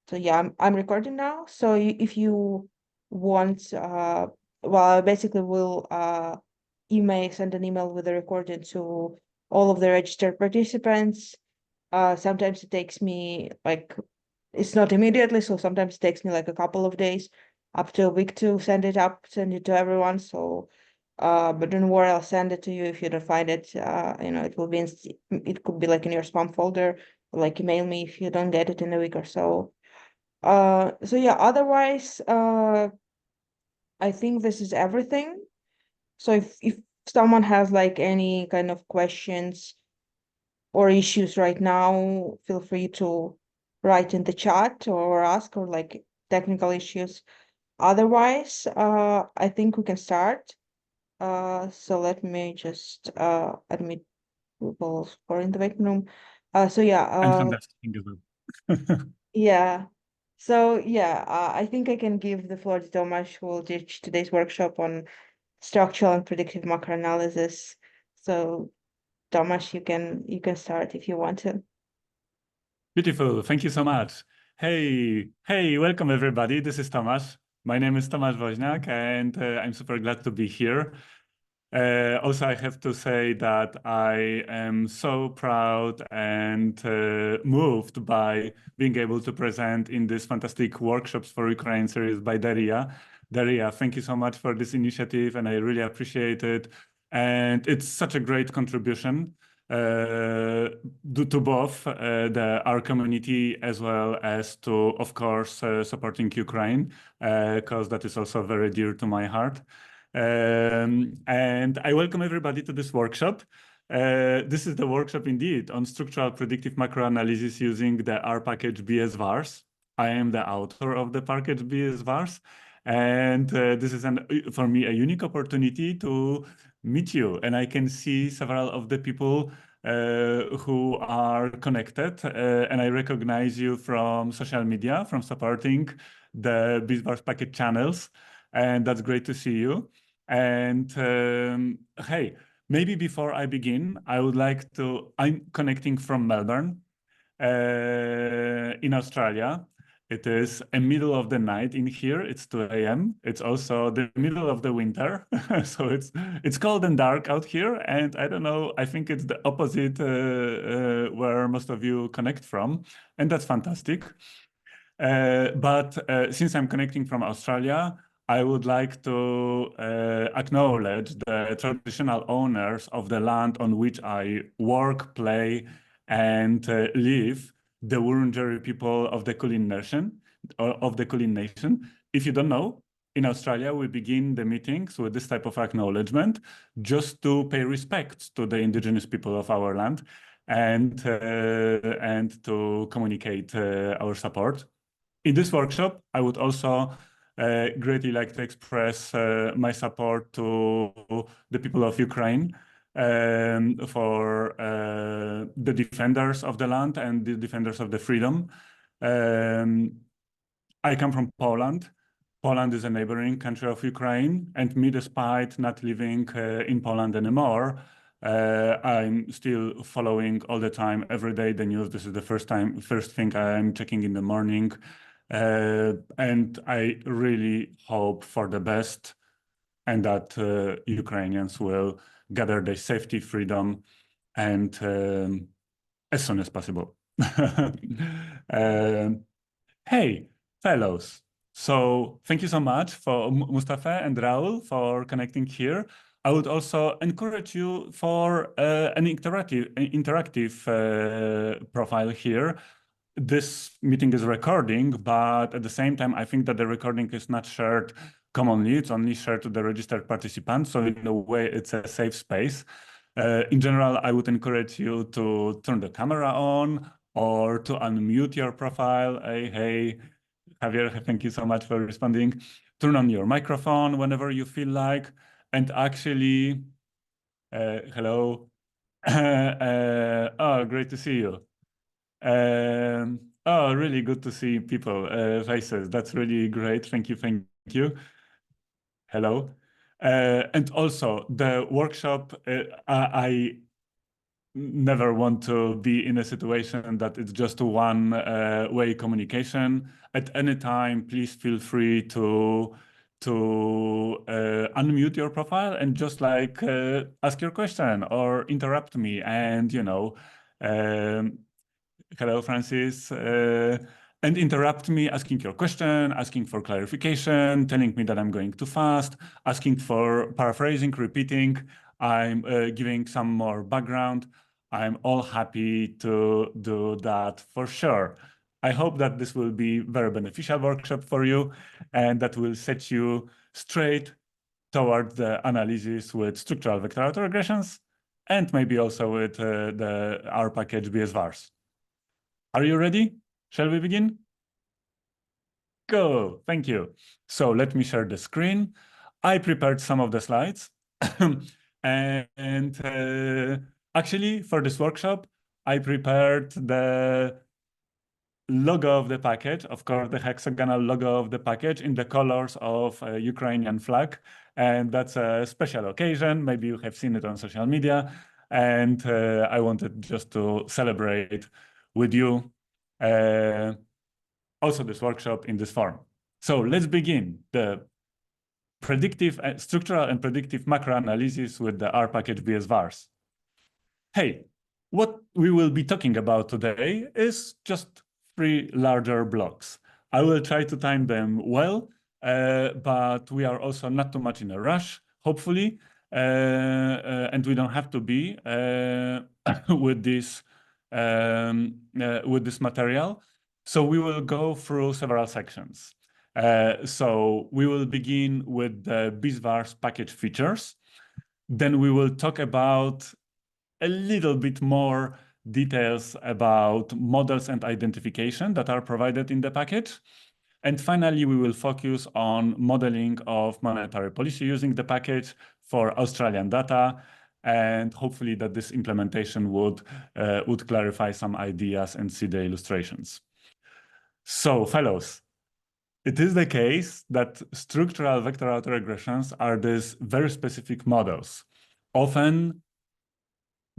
so yeah, I'm recording now. So if you want, well, I basically will send an email with the recording to all of the registered participants. Sometimes it takes me like it's not immediately, so sometimes it takes me like a couple of days, up to a week to send it to everyone. So, but don't worry, I'll send it to you if you don't find it. It will be it could be like in your spam folder, or like email me if you don't get it in a week or so. So yeah, otherwise, I think this is everything. So if someone has like any kind of questions or issues right now, feel free to write in the chat or ask or like technical issues. Otherwise, I think we can start. So let me just admit people who are in the waiting room. So yeah, And fantastic as well. yeah. So yeah, I think I can give the floor to Tomasz, who will teach today's workshop on structural and predictive macro analysis. So Tomasz, you can start if you want to. Beautiful. Thank you so much. Hey, welcome everybody. This is Tomasz. My name is Tomasz Woźniak, and I'm super glad to be here. Also, I have to say that I am so proud and moved by being able to present in this fantastic workshops for Ukraine series by Daria. Daria, thank you so much for this initiative, and I really appreciate it. And it's such a great contribution to both our community as well as to, of course, supporting Ukraine, because that is also very dear to my heart. And I welcome everybody to this workshop. This is the workshop indeed on structural predictive macro analysis using the R package bsvars. I am the author of the package bsvars, and this is for me a unique opportunity to meet you, and I can see several of the people who are connected, and I recognize you from social media, from supporting the bsvars package channels, and that's great to see you. And hey, maybe before I begin, I'm connecting from Melbourne, in Australia. It is a middle of the night in here. It's 2 a.m. It's also the middle of the winter. So it's cold and dark out here. And I don't know, I think it's the opposite where most of you connect from. And that's fantastic. But since I'm connecting from Australia, I would like to acknowledge the traditional owners of the land on which I work, play, and live, the Wurundjeri people of the Kulin Nation. If you don't know, in Australia, we begin the meetings with this type of acknowledgement just to pay respect to the indigenous people of our land and to communicate our support. In this workshop, I would also greatly like to express my support to the people of Ukraine for the defenders of the land and the defenders of the freedom. I come from Poland. Poland is a neighboring country of Ukraine, and me, despite not living in Poland anymore, I'm still following all the time, every day, the news. This is the first thing I'm checking in the morning. And I really hope for the best and that Ukrainians will gather their safety, freedom, and as soon as possible. Hey, fellows. So thank you so much for Mustafa and Raul for connecting here. I would also encourage you for an interactive profile here. This meeting is recording, but at the same time, I think that the recording is not shared commonly. It's only shared to the registered participants. So in a way, it's a safe space. In general, I would encourage you to turn the camera on or to unmute your profile. Hey, Javier, thank you so much for responding. Turn on your microphone whenever you feel like. And actually, hello. Oh, great to see you. Oh, really good to see people, faces. That's really great. Thank you. Thank you. Hello. And also the workshop, I never want to be in a situation that it's just a one-way communication. At any time, please feel free to unmute your profile and just like ask your question or interrupt me and hello Francis, and interrupt me asking your question, asking for clarification, telling me that I'm going too fast, asking for paraphrasing, repeating, I'm giving some more background. I'm all happy to do that for sure. I hope that this will be very beneficial workshop for you and that will set you straight toward the analysis with structural vector autoregressions and maybe also with the R package bsvars. Are you ready? Shall we begin? Go, thank you. So let me share the screen. I prepared some of the slides and actually for this workshop, I prepared the logo of the package, of course, the hexagonal logo of the package in the colors of a Ukrainian flag. And that's a special occasion. Maybe you have seen it on social media. And I wanted just to celebrate with you also this workshop in this form. So let's begin the predictive, structural and predictive macro analysis with the R package bsvars. Hey, what we will be talking about today is just 3 larger blocks. I will try to time them well, but we are also not too much in a rush, hopefully, and we don't have to be with this material. So we will go through several sections. So we will begin with the bsvars package features. Then we will talk about a little bit more details about models and identification that are provided in the package. And finally, we will focus on modeling of monetary policy using the package for Australian data. And hopefully that this implementation would clarify some ideas and see the illustrations. So, fellows, it is the case that structural vector autoregressions are these very specific models, often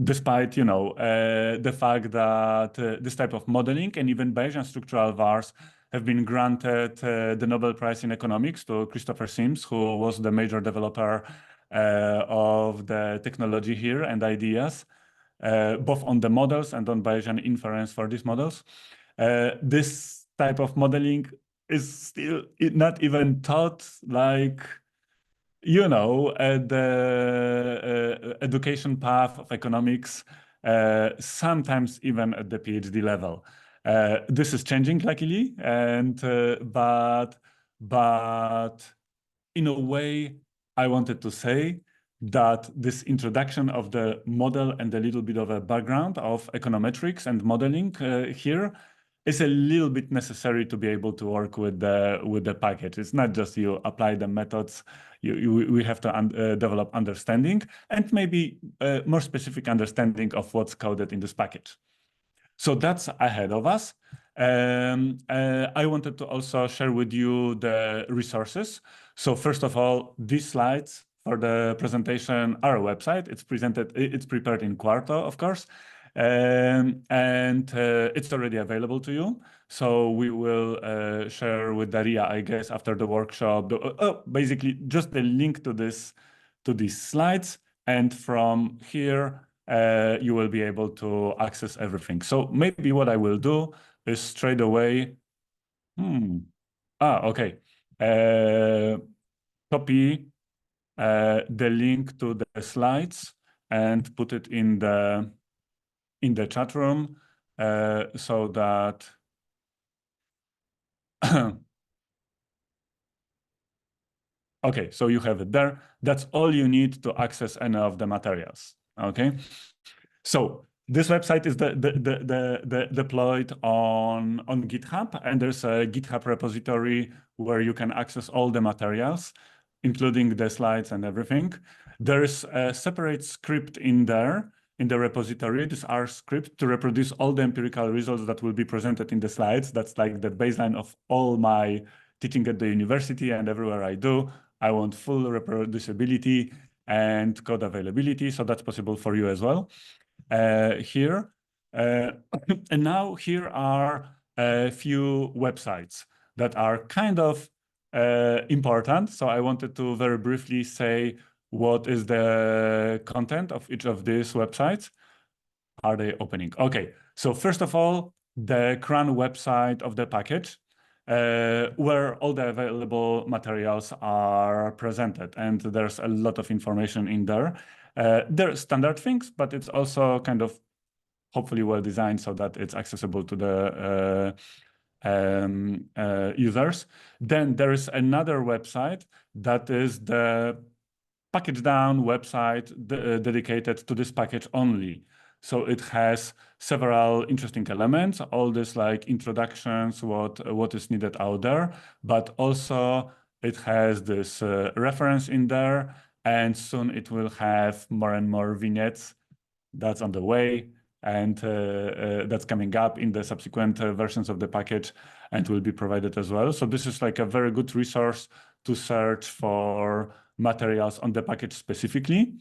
despite the fact that this type of modeling and even Bayesian structural vars have been granted the Nobel Prize in Economics to Christopher Sims, who was the major developer of the technology here and ideas, both on the models and on Bayesian inference for these models. This type of modeling is still not even taught like the education path of economics, sometimes even at the PhD level. This is changing, luckily, and but in a way, I wanted to say that this introduction of the model and a little bit of a background of econometrics and modeling here is a little bit necessary to be able to work with the package. It's not just you apply the methods. We have to develop understanding and maybe more specific understanding of what's coded in this package. So that's ahead of us. I wanted to also share with you the resources. So first of all, these slides for the presentation are a website. It's prepared in Quarto, of course. And it's already available to you. So we will share with Daria, I guess, after the workshop, basically just the link to these slides. And from here, you will be able to access everything. So maybe what I will do is straight away, okay. Copy the link to the slides and put it in the chat room so that okay, so you have it there. That's all you need to access any of the materials. Okay, so this website is deployed on GitHub, and there's a GitHub repository where you can access all the materials, including the slides and everything. There's a separate script in there, in the repository, this R script, to reproduce all the empirical results that will be presented in the slides. That's like the baseline of all my teaching at the university and everywhere I do. I want full reproducibility and code availability, so that's possible for you as well. here. And now here are a few websites that are kind of important. So I wanted to very briefly say what is the content of each of these websites. Are they opening? Okay, so first of all, the CRAN website of the package, where all the available materials are presented, and there's a lot of information in there. There are standard things, but it's also kind of hopefully well designed so that it's accessible to the users. Then there is another website that is the package down website dedicated to this package only. So it has several interesting elements, all this like introductions, what is needed out there, but also it has this reference in there, and soon it will have more and more vignettes. That's on the way, and that's coming up in the subsequent versions of the package and will be provided as well. So this is like a very good resource to search for materials on the package specifically.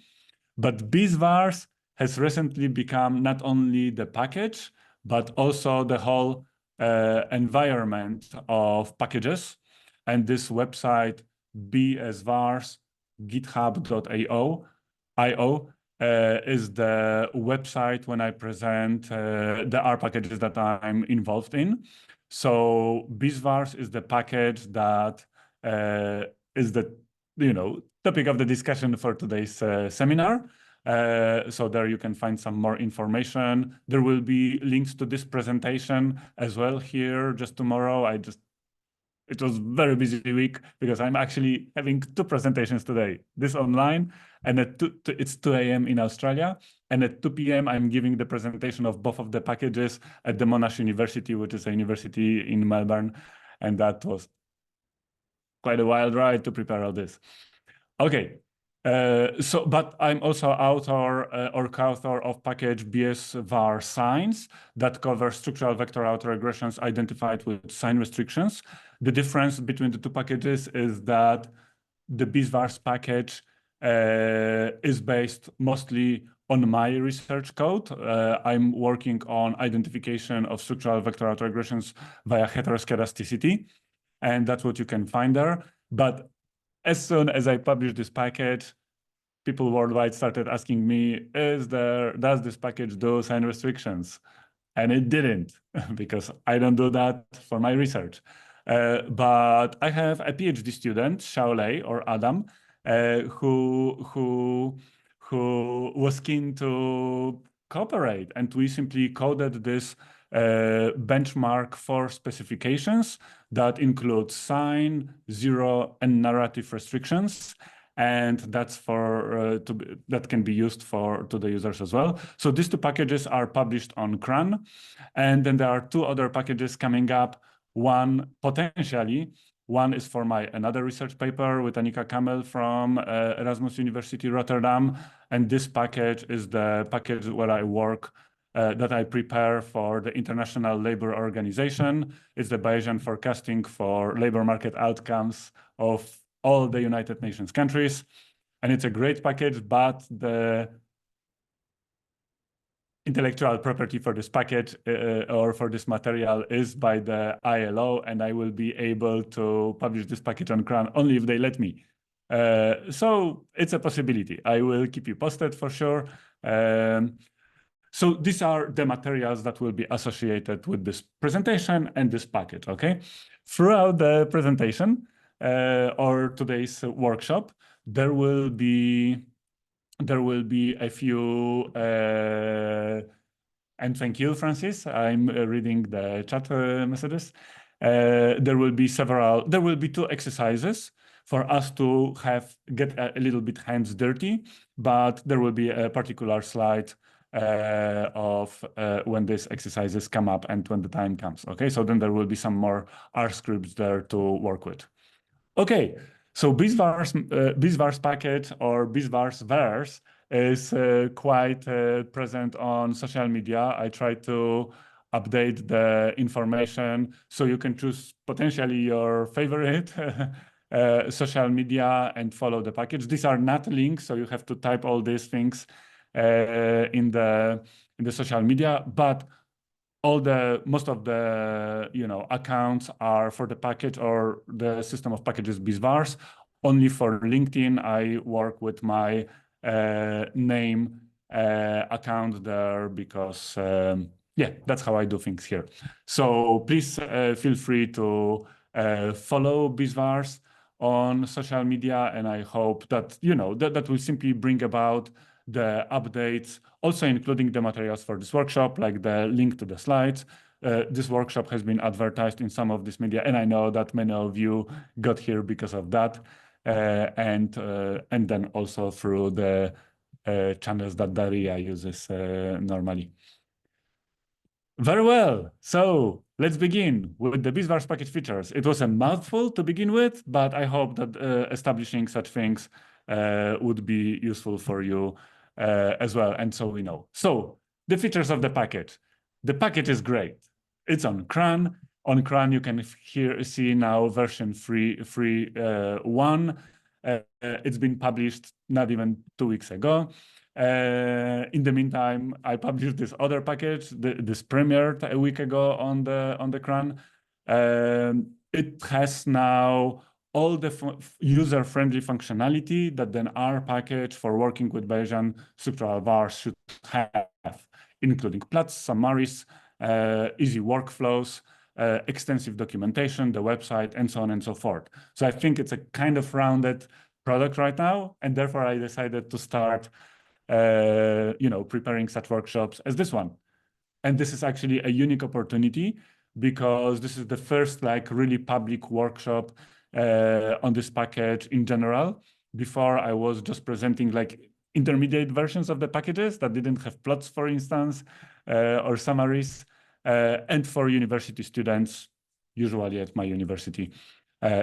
But bsvars has recently become not only the package, but also the whole environment of packages. And this website, bsvars, github.io, is the website when I present the R packages that I'm involved in. So bsvars is the package that is the topic of the discussion for today's seminar. So there you can find some more information. There will be links to this presentation as well here just tomorrow. It was a very busy week because I'm actually having two presentations today. This online, and it's 2 a.m. in Australia. And at 2 p.m. I'm giving the presentation of both of the packages at the Monash University, which is a university in Melbourne. And that was quite a wild ride to prepare all this. Okay, but I'm also author or co-author of package bsvar signs that covers structural vector autoregressions identified with sign restrictions. The difference between the two packages is that the bsvars package is based mostly on my research code. I'm working on identification of structural vector autoregressions via heteroscedasticity, and that's what you can find there. But as soon as I published this package, people worldwide started asking me, does this package do sign restrictions? And it didn't, because I don't do that for my research. But I have a PhD student, Shaolei or Adam, who was keen to cooperate, and we simply coded this benchmark for specifications that include sign, zero, and narrative restrictions. And that's that can be used to the users as well. So these two packages are published on CRAN. And then there are two other packages coming up. One is for another research paper with Annika Kamel from Erasmus University Rotterdam. And this package is the package where I work, that I prepare for the International Labour Organization. It's the Bayesian forecasting for labor market outcomes of all the United Nations countries. And it's a great package, but the intellectual property for this package or for this material is by the ILO, and I will be able to publish this package on CRAN only if they let me. So it's a possibility. I will keep you posted for sure. So these are the materials that will be associated with this presentation and this package, okay? Throughout the presentation or today's workshop, there will be a few, and thank you, Francis. I'm reading the chat messages. There will be two exercises for us to get a little bit hands dirty, but there will be a particular slide of when these exercises come up and when the time comes. Okay, so then there will be some more R scripts there to work with. Okay, so bsvars package or bsvars is quite present on social media. I try to update the information so you can choose potentially your favorite social media and follow the package. These are not links, so you have to type all these things in the social media, but most of the accounts are for the package or the system of packages bsvars. Only for LinkedIn, I work with my name account there because yeah, that's how I do things here. So please feel free to follow bsvars on social media, and I hope that that will simply bring about the updates, also including the materials for this workshop, like the link to the slides. This workshop has been advertised in some of this media, and I know that many of you got here because of that, and then also through the channels that Daria uses normally. Very well. So let's begin with the bsvars package features. It was a mouthful to begin with, but I hope that establishing such things would be useful for you as well. And so we know. So the features of the package. The package is great. It's on CRAN. On CRAN, you can see now version 3.1. It's been published not even 2 weeks ago. In the meantime, I published this other package. This premiered a week ago on the CRAN. It has now all the user-friendly functionality that then our package for working with Bayesian structural vars should have, including plots, summaries, easy workflows, extensive documentation, the website, and so on and so forth. So I think it's a kind of rounded product right now, and therefore I decided to start preparing such workshops as this one. And this is actually a unique opportunity because this is the first really public workshop on this package in general. Before I was just presenting intermediate versions of the packages that didn't have plots, for instance, or summaries, and for university students, usually at my university.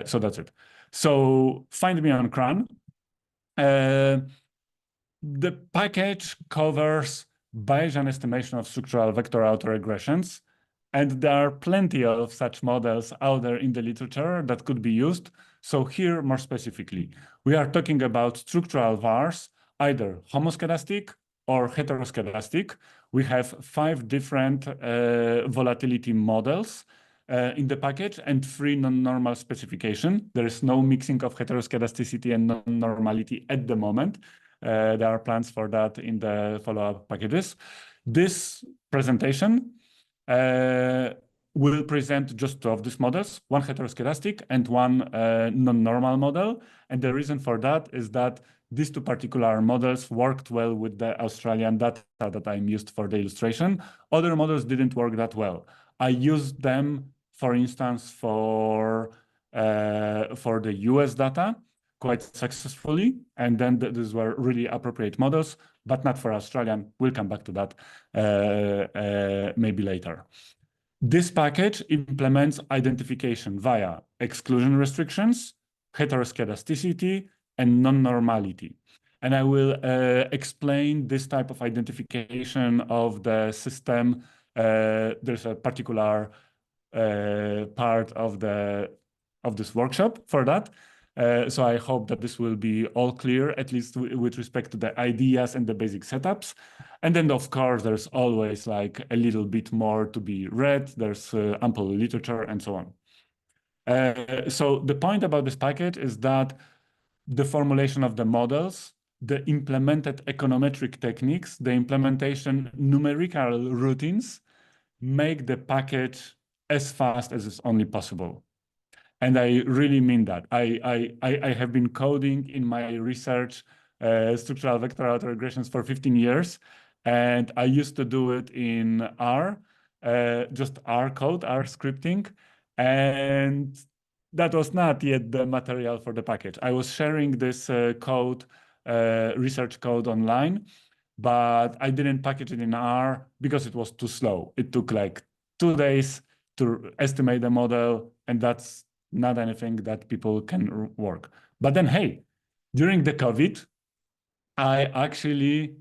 So that's it. So find me on CRAN. The package covers Bayesian estimation of structural vector autoregressions, and there are plenty of such models out there in the literature that could be used. So here, more specifically, we are talking about structural vars, either homoscedastic or heteroscedastic. We have 5 different volatility models in the package and 3 non-normal specification. There is no mixing of heteroscedasticity and non-normality at the moment. There are plans for that in the follow-up packages. This presentation will present just 2 of these models, one heteroscedastic and one non-normal model. And the reason for that is that these 2 particular models worked well with the Australian data that I used for the illustration. Other models didn't work that well. I used them, for instance, for the US data quite successfully, and then these were really appropriate models, but not for Australian. We'll come back to that maybe later. This package implements identification via exclusion restrictions, heteroscedasticity, and non-normality. And I will explain this type of identification of the system. There's a particular part of this workshop for that. So I hope that this will be all clear, at least with respect to the ideas and the basic setups. And then, of course, there's always a little bit more to be read. There's ample literature and so on. So the point about this package is that the formulation of the models, the implemented econometric techniques, the implementation numerical routines make the package as fast as is only possible. And I really mean that. I have been coding in my research structural vector autoregressions for 15 years. And I used to do it in R, just R code, R scripting. And that was not yet the material for the package. I was sharing this code, research code online, but I didn't package it in R because it was too slow. It took 2 days to estimate the model, and that's not anything that people can work. But then, hey, during the COVID, I actually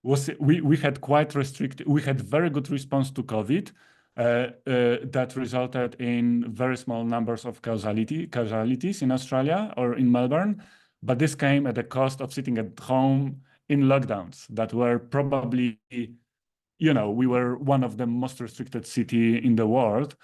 we had quite restricted, we had very good response to COVID that resulted in very small numbers of casualties in Australia or in Melbourne. But this came at the cost of sitting at home in lockdowns that were probably, you know, we were one of the most restricted city in the world.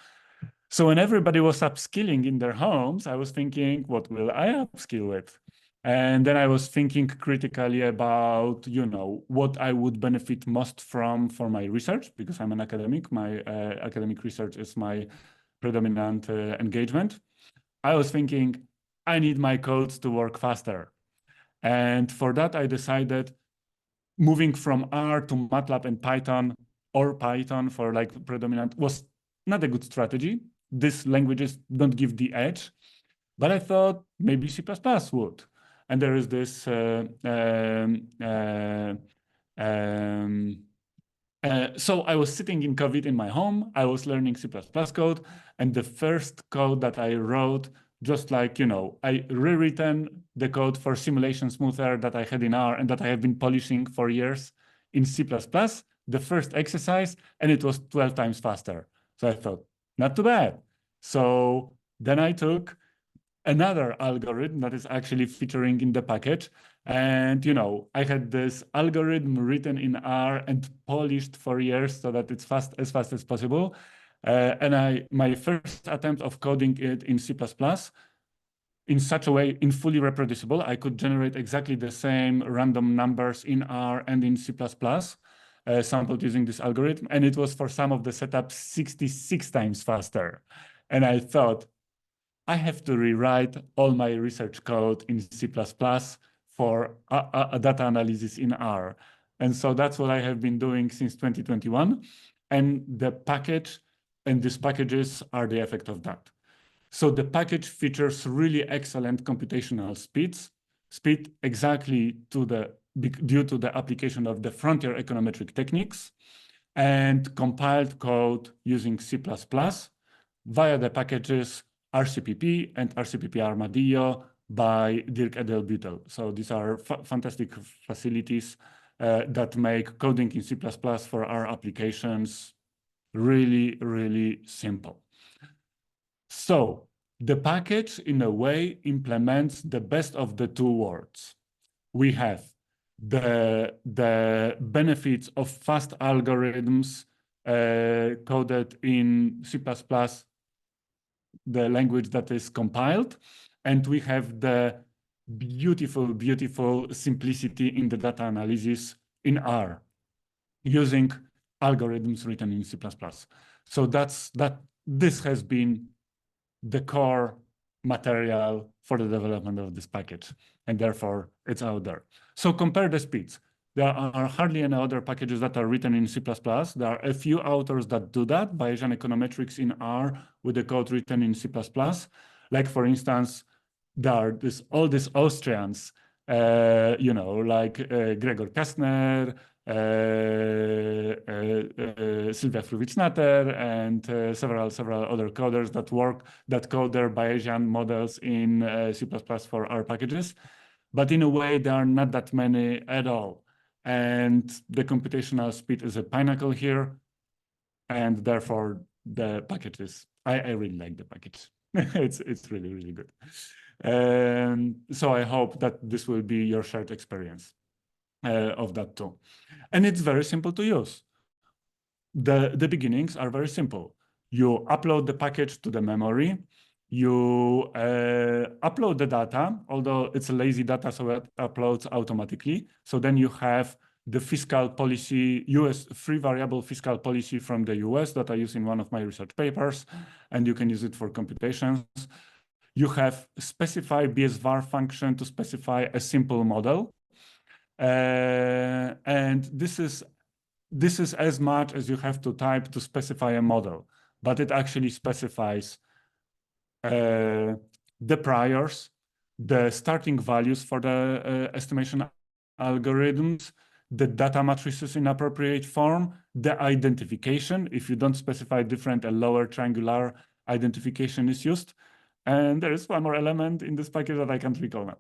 So when everybody was upskilling in their homes, I was thinking, what will I upskill with? And then I was thinking critically about, you know, what I would benefit most from for my research, because I'm an academic. My academic research is my predominant engagement. I was thinking, I need my codes to work faster. And for that, I decided moving from R to MATLAB and Python, or Python for like predominant, was not a good strategy. These languages don't give the edge, but I thought maybe C++ would. And there is this so I was sitting in COVID in my home. I was learning C++ code, and the first code that I wrote, just like, you know, I rewritten the code for simulation smoother that I had in R and that I have been polishing for years in C++, the first exercise, and it was 12 times faster. So I thought, not too bad. So then I took another algorithm that is actually featuring in the package. And, you know, I had this algorithm written in R and polished for years so that it's as fast as possible. And my first attempt of coding it in C++ in such a way, in fully reproducible, I could generate exactly the same random numbers in R and in C++, sampled using this algorithm. And it was for some of the setups 66 times faster. And I thought, I have to rewrite all my research code in C++ for a data analysis in R. And so that's what I have been doing since 2021. And the package and these packages are the effect of that. So the package features really excellent computational speed exactly due to the application of the frontier econometric techniques, and compiled code using C++ via the packages RCPP and RCPP Armadillo by Dirk Edelbüttel. So these are fantastic facilities that make coding in C++ for our applications really, really simple. So the package, in a way, implements the best of the two worlds. We have the benefits of fast algorithms coded in C++, the language that is compiled, and we have the beautiful, beautiful simplicity in the data analysis in R using algorithms written in C++. So this has been the core material for the development of this package, and therefore it's out there. So compare the speeds. There are hardly any other packages that are written in C++. There are a few authors that do that, Bayesian econometrics in R with the code written in C++. Like, for instance, there are all these Austrians, you know, like Gregor Kastner, Sylwia Fruwicz-Natter, and several other coders that code their Bayesian models in C++ for R packages. But in a way, there are not that many at all. And the computational speed is a pinnacle here. And therefore, the package is, I really like the package. It's really, really good. So I hope that this will be your shared experience of that too. And it's very simple to use. The beginnings are very simple. You upload the package to the memory. You upload the data, although it's a lazy data, so it uploads automatically. So then you have the fiscal policy, US free variable fiscal policy from the US that I use in one of my research papers, and you can use it for computations. You have specify bsvar function to specify a simple model. And this is as much as you have to type to specify a model, but it actually specifies the priors, the starting values for the estimation algorithms, the data matrices in appropriate form, the identification. If you don't specify different, a lower triangular identification is used. And there is one more element in this package that I can't recall now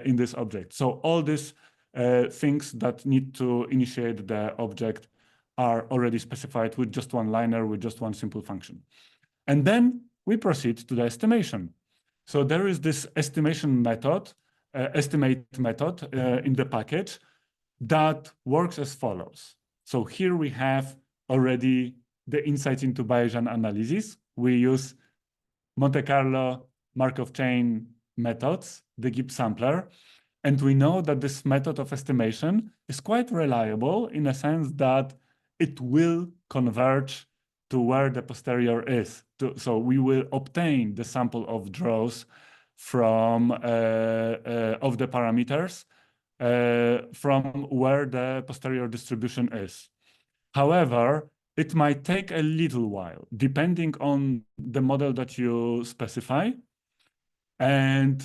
in this object. So all these things that need to initiate the object are already specified with just one liner, with just one simple function. And then we proceed to the estimation. So there is this estimation method estimate method in the package that works as follows. So here we have already the insights into Bayesian analysis. We use Monte Carlo Markov chain methods, the Gibbs sampler, and we know that this method of estimation is quite reliable in a sense that it will converge to where the posterior is. So we will obtain the sample of draws from of the parameters from where the posterior distribution is. However, it might take a little while, depending on the model that you specify and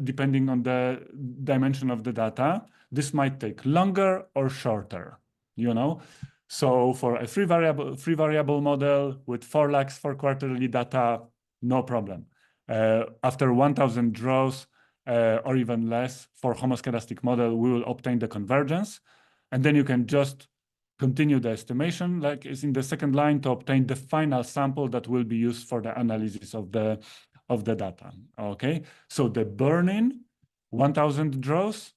depending on the dimension of the data. This might take longer or shorter, you know? So for a free variable model with 4 lakhs for quarterly data, no problem. After 1,000 draws or even less for homoscedastic model, we will obtain the convergence. And then you can just continue the estimation like is in the second line to obtain the final sample that will be used for the analysis of the data. Okay, so the burn-in, 1,000 draws,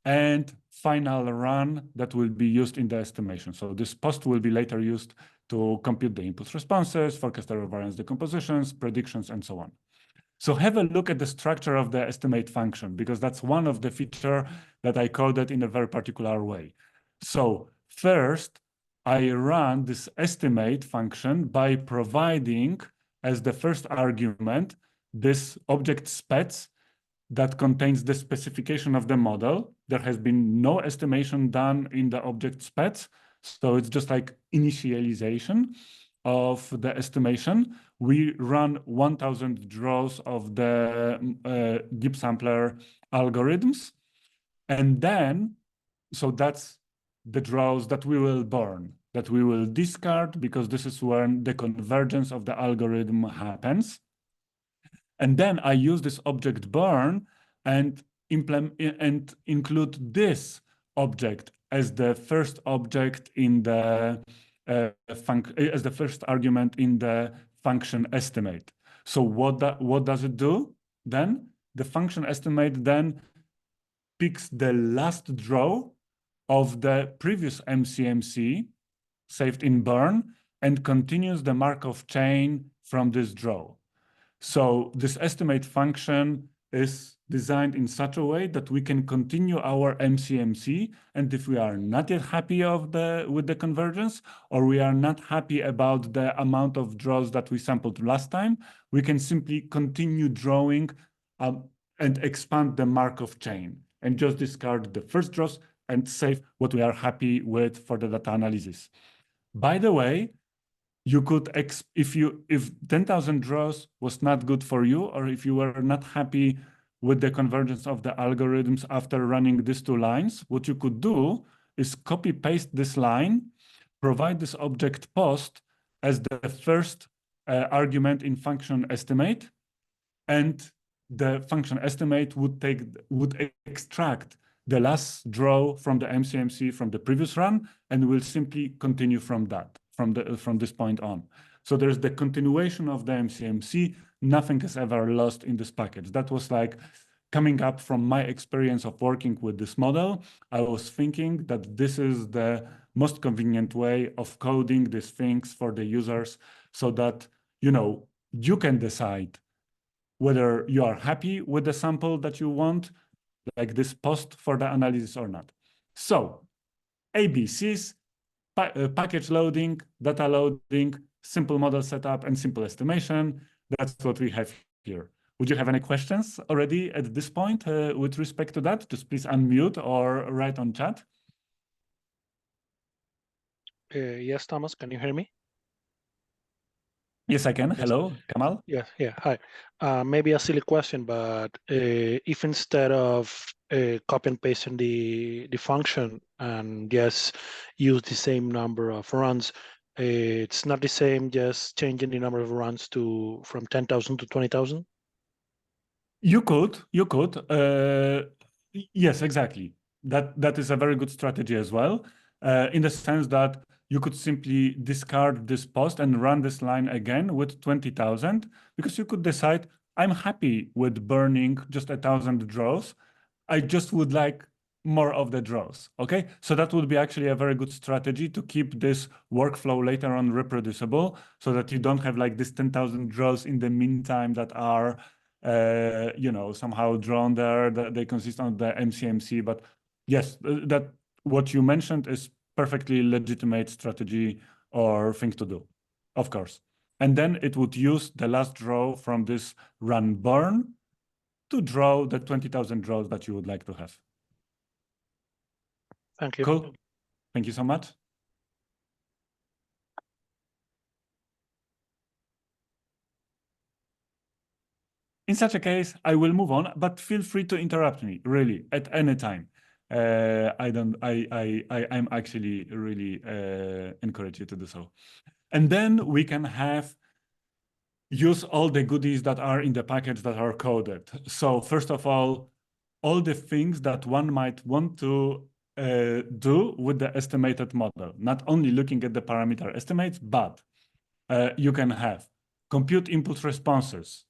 and final run that will be used in the estimation. So this post will be later used to compute the input responses, forecast error variance decompositions, predictions, and so on. So have a look at the structure of the estimate function, because that's one of the features that I coded in a very particular way. So first, I run this estimate function by providing as the first argument this object spec that contains the specification of the model. There has been no estimation done in the object spec, so it's just like initialization of the estimation. We run 1,000 draws of the Gibbs sampler algorithms, and then, so that's the draws that we will burn, that we will discard, because this is when the convergence of the algorithm happens. And then I use this object burn and include this object as the first object in the as the first argument in the function estimate. So what does it do then? The function estimate then picks the last draw of the previous MCMC saved in burn and continues the Markov chain from this draw. So this estimate function is designed in such a way that we can continue our MCMC, and if we are not yet happy with the convergence, or we are not happy about the amount of draws that we sampled last time, we can simply continue drawing and expand the Markov chain and just discard the first draws and save what we are happy with for the data analysis. By the way, you could, if 10,000 draws was not good for you, or if you were not happy with the convergence of the algorithms after running these two lines, what you could do is copy paste this line, provide this object post as the first argument in function estimate, and the function estimate would extract the last draw from the MCMC from the previous run, and will simply continue from that, from this point on. So there's the continuation of the MCMC. Nothing is ever lost in this package. That was like coming up from my experience of working with this model. I was thinking that this is the most convenient way of coding these things for the users, so that you can decide whether you are happy with the sample that you want, like this post for the analysis, or not. So ABCs, package loading, data loading, simple model setup, and simple estimation. That's what we have here. Would you have any questions already at this point with respect to that? Just please unmute or write on chat. Yes, Thomas, can you hear me? Yes, I can. Yes. Hello, Kamal. Yeah, hi. Maybe a silly question, but if instead of copy and pasting the function and just use the same number of runs, it's not the same just changing the number of runs from 10,000 to 20,000? You could. Yes, exactly. That is a very good strategy as well, in the sense that you could simply discard this post and run this line again with 20,000, because you could decide, I'm happy with burning just 1,000 draws. I just would like more of the draws, okay? So that would be actually a very good strategy to keep this workflow later on reproducible so that you don't have like this 10,000 draws in the meantime that are, you know, somehow drawn there, that they consist of the MCMC. But yes, that what you mentioned is perfectly legitimate strategy or thing to do, of course. And then it would use the last draw from this run burn to draw the 20,000 draws that you would like to have. Thank you. Cool. Thank you so much. In such a case, I will move on, but feel free to interrupt me, really, at any time. I'm actually really encourage you to do so. And then we can use all the goodies that are in the package that are coded. So first of all the things that one might want to do with the estimated model, not only looking at the parameter estimates, but you can have compute input responses,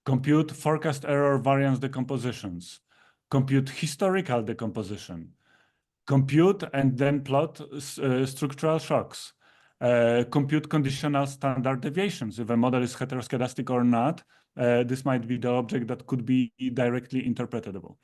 compute forecast error variance decompositions, compute historical decomposition, compute and then plot structural shocks, compute conditional standard deviations. If a model is heteroscedastic or not, this might be the object that could be directly interpretable.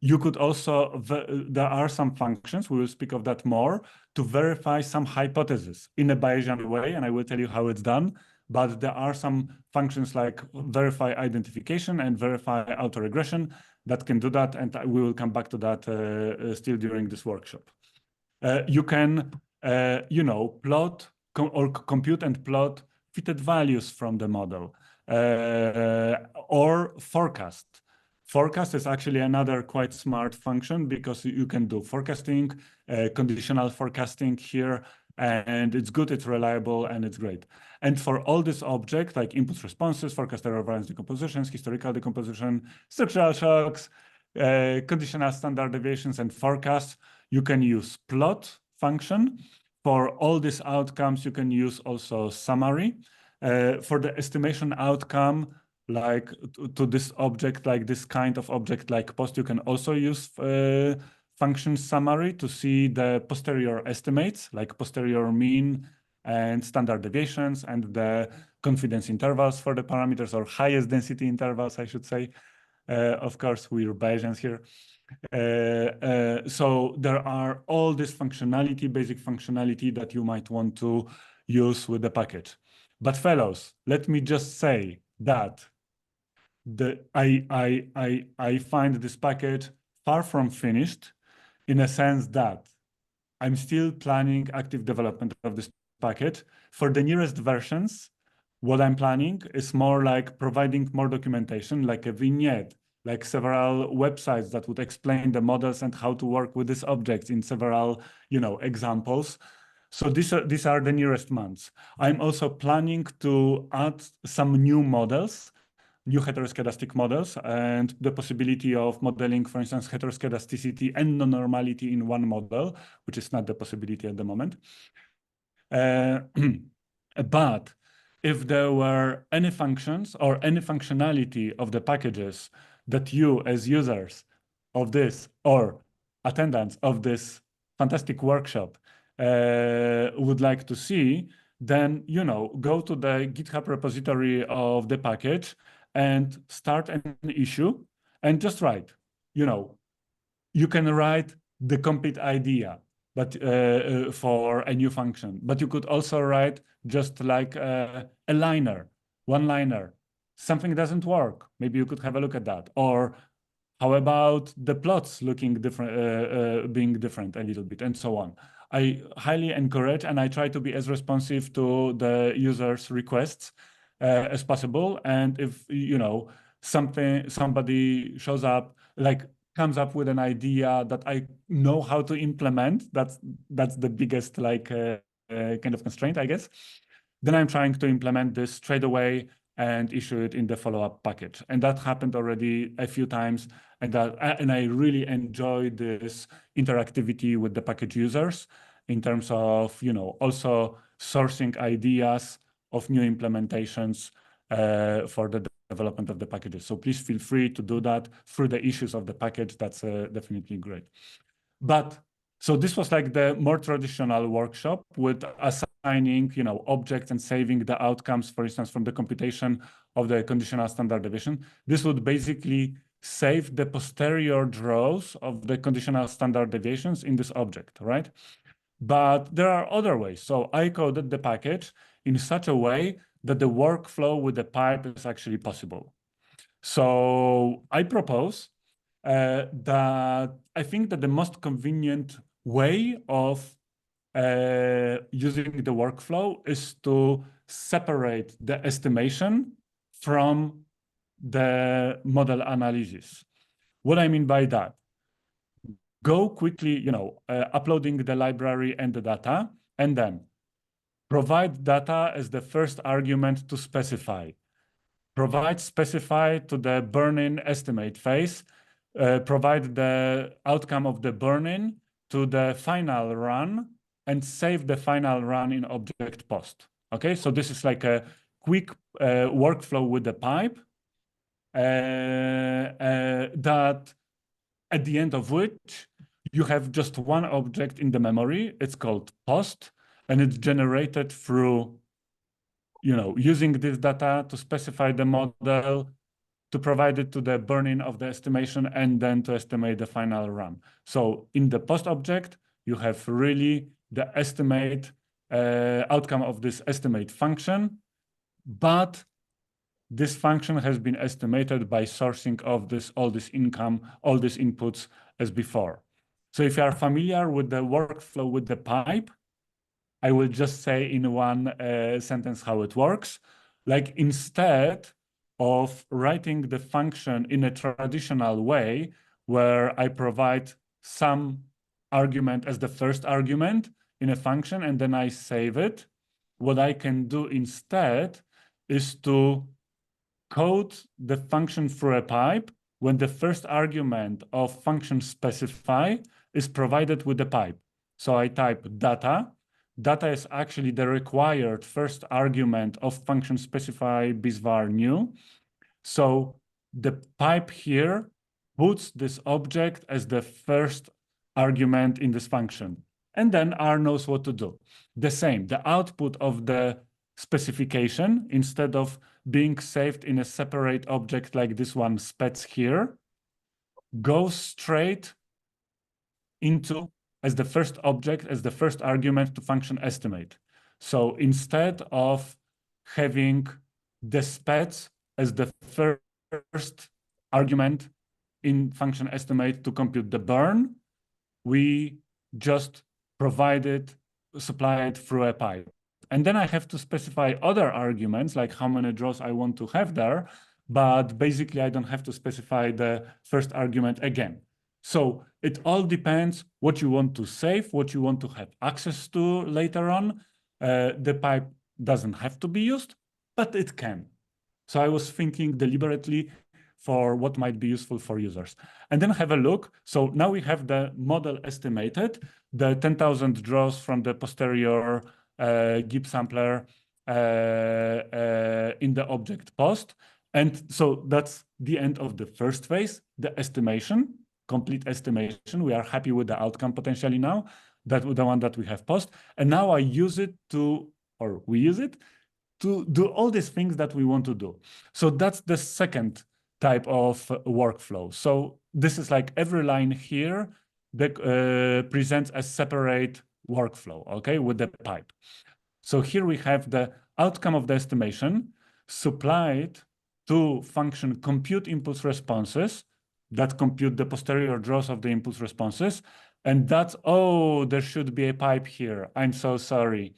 You could also, there are some functions, we will speak of that more, to verify some hypothesis in a Bayesian way, and I will tell you how it's done. But there are some functions like verify identification and verify autoregression that can do that, and we will come back to that still during this workshop. You can, you know, plot or compute and plot fitted values from the model or forecast. Forecast is actually another quite smart function because you can do forecasting, conditional forecasting here, and it's good, it's reliable, and it's great. And for all this object, like input responses, forecast error variance decompositions, historical decomposition, structural shocks, conditional standard deviations, and forecasts, you can use plot function. For all these outcomes, you can use also summary. For the estimation outcome, like to this object, like this kind of object like post, you can also use function summary to see the posterior estimates, like posterior mean and standard deviations and the confidence intervals for the parameters, or highest density intervals, I should say. Of course, we're Bayesians here. So there are all this functionality, basic functionality that you might want to use with the package. But fellows, let me just say that I find this package far from finished, in a sense that I'm still planning active development of this package. For the nearest versions, what I'm planning is more like providing more documentation, like a vignette, like several websites that would explain the models and how to work with these objects in several, you know, examples. So these are the nearest months. I'm also planning to add some new models, new heteroscedastic models, and the possibility of modeling, for instance, heteroscedasticity and non-normality in one model, which is not the possibility at the moment. But if there were any functions or any functionality of the packages that you as users of this or attendants of this fantastic workshop would like to see, then, you know, go to the GitHub repository of the package and start an issue and just write. You know, you can write the complete idea, but for a new function. But you could also write just like a liner, one liner. Something doesn't work. Maybe you could have a look at that. Or how about the plots looking different, being different a little bit, and so on. I highly encourage, and I try to be as responsive to the users' requests as possible. And if, you know, somebody shows up, like comes up with an idea that I know how to implement, that's the biggest like kind of constraint, I guess. Then I'm trying to implement this straight away and issue it in the follow-up package. And that happened already a few times. And I really enjoy this interactivity with the package users in terms of, you know, also sourcing ideas of new implementations for the development of the packages. So please feel free to do that through the issues of the package. That's definitely great. But so this was like the more traditional workshop with assigning, objects and saving the outcomes, for instance, from the computation of the conditional standard deviation. This would basically save the posterior draws of the conditional standard deviations in this object, right? But there are other ways. So I coded the package in such a way that the workflow with the pipe is actually possible. So I propose that I think that the most convenient way of using the workflow is to separate the estimation from the model analysis. What I mean by that, go quickly, uploading the library and the data, and then provide data as the first argument to specify. Provide specify to the burn-in estimate phase, provide the outcome of the burn-in to the final run, and save the final run in object post. Okay, so this is like a quick workflow with the pipe that at the end of which you have just one object in the memory. It's called post, and it's generated through using this data to specify the model, to provide it to the burn-in of the estimation, and then to estimate the final run. So in the post object, you have really the estimate outcome of this estimate function, but this function has been estimated by sourcing of all this income, all these inputs as before. So if you are familiar with the workflow with the pipe, I will just say in one sentence how it works. Like instead of writing the function in a traditional way, where I provide some argument as the first argument in a function and then I save it, what I can do instead is to code the function through a pipe when the first argument of function specify is provided with the pipe. So I type data. Data is actually the required first argument of function specify bsvar new. So the pipe here puts this object as the first argument in this function. And then R knows what to do. The same, the output of the specification, instead of being saved in a separate object like this one specs here, goes straight into as the first object, as the first argument to function estimate. So instead of having the specs as the first argument in function estimate to compute the burn, we just supply it through a pipe. And then I have to specify other arguments, like how many draws I want to have there, but basically I don't have to specify the first argument again. So it all depends what you want to save, what you want to have access to later on. The pipe doesn't have to be used, but it can. So I was thinking deliberately for what might be useful for users. And then have a look. So now we have the model estimated, the 10,000 draws from the posterior GIP sampler in the object post. And so that's the end of the first phase, the estimation, complete estimation. We are happy with the outcome potentially now, the one that we have post. And now I use it we use it to do all these things that we want to do. So that's the second type of workflow. So this is like every line here that presents a separate workflow, okay, with the pipe. So here we have the outcome of the estimation supplied to function compute impulse responses that compute the posterior draws of the impulse responses. And that's, oh, there should be a pipe here. I'm so sorry.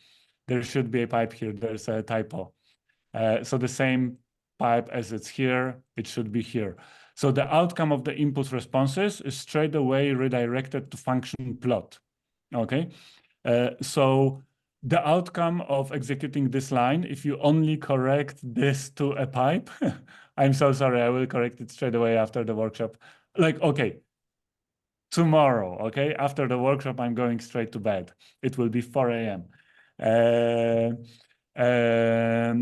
There should be a pipe here. There's a typo. So the same pipe as it's here, it should be here. So the outcome of the impulse responses is straight away redirected to function plot. Okay. So the outcome of executing this line, if you only correct this to a pipe, I'm so sorry, I will correct it straight away after the workshop. Like, okay, tomorrow, okay? After the workshop, I'm going straight to bed. It will be 4 a.m. Yeah,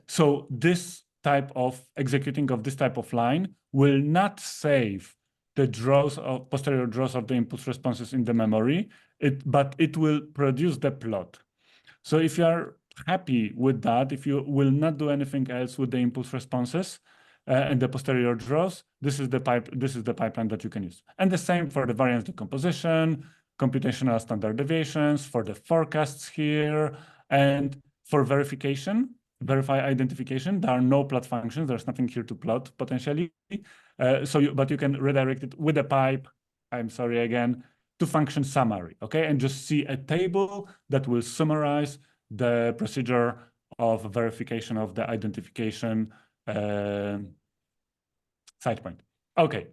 so this type of executing of this type of line will not save the draws of posterior draws of the input responses in the memory, but it will produce the plot. So if you are happy with that, if you will not do anything else with the input responses and the posterior draws, this is the pipeline that you can use. And the same for the variance decomposition, computational standard deviations, for the forecasts here, and for verification, verify identification. There are no plot functions. There's nothing here to plot potentially. But you can redirect it with a pipe. I'm sorry again, to function summary, okay? And just see a table that will summarize the procedure of verification of the identification side point. Okay.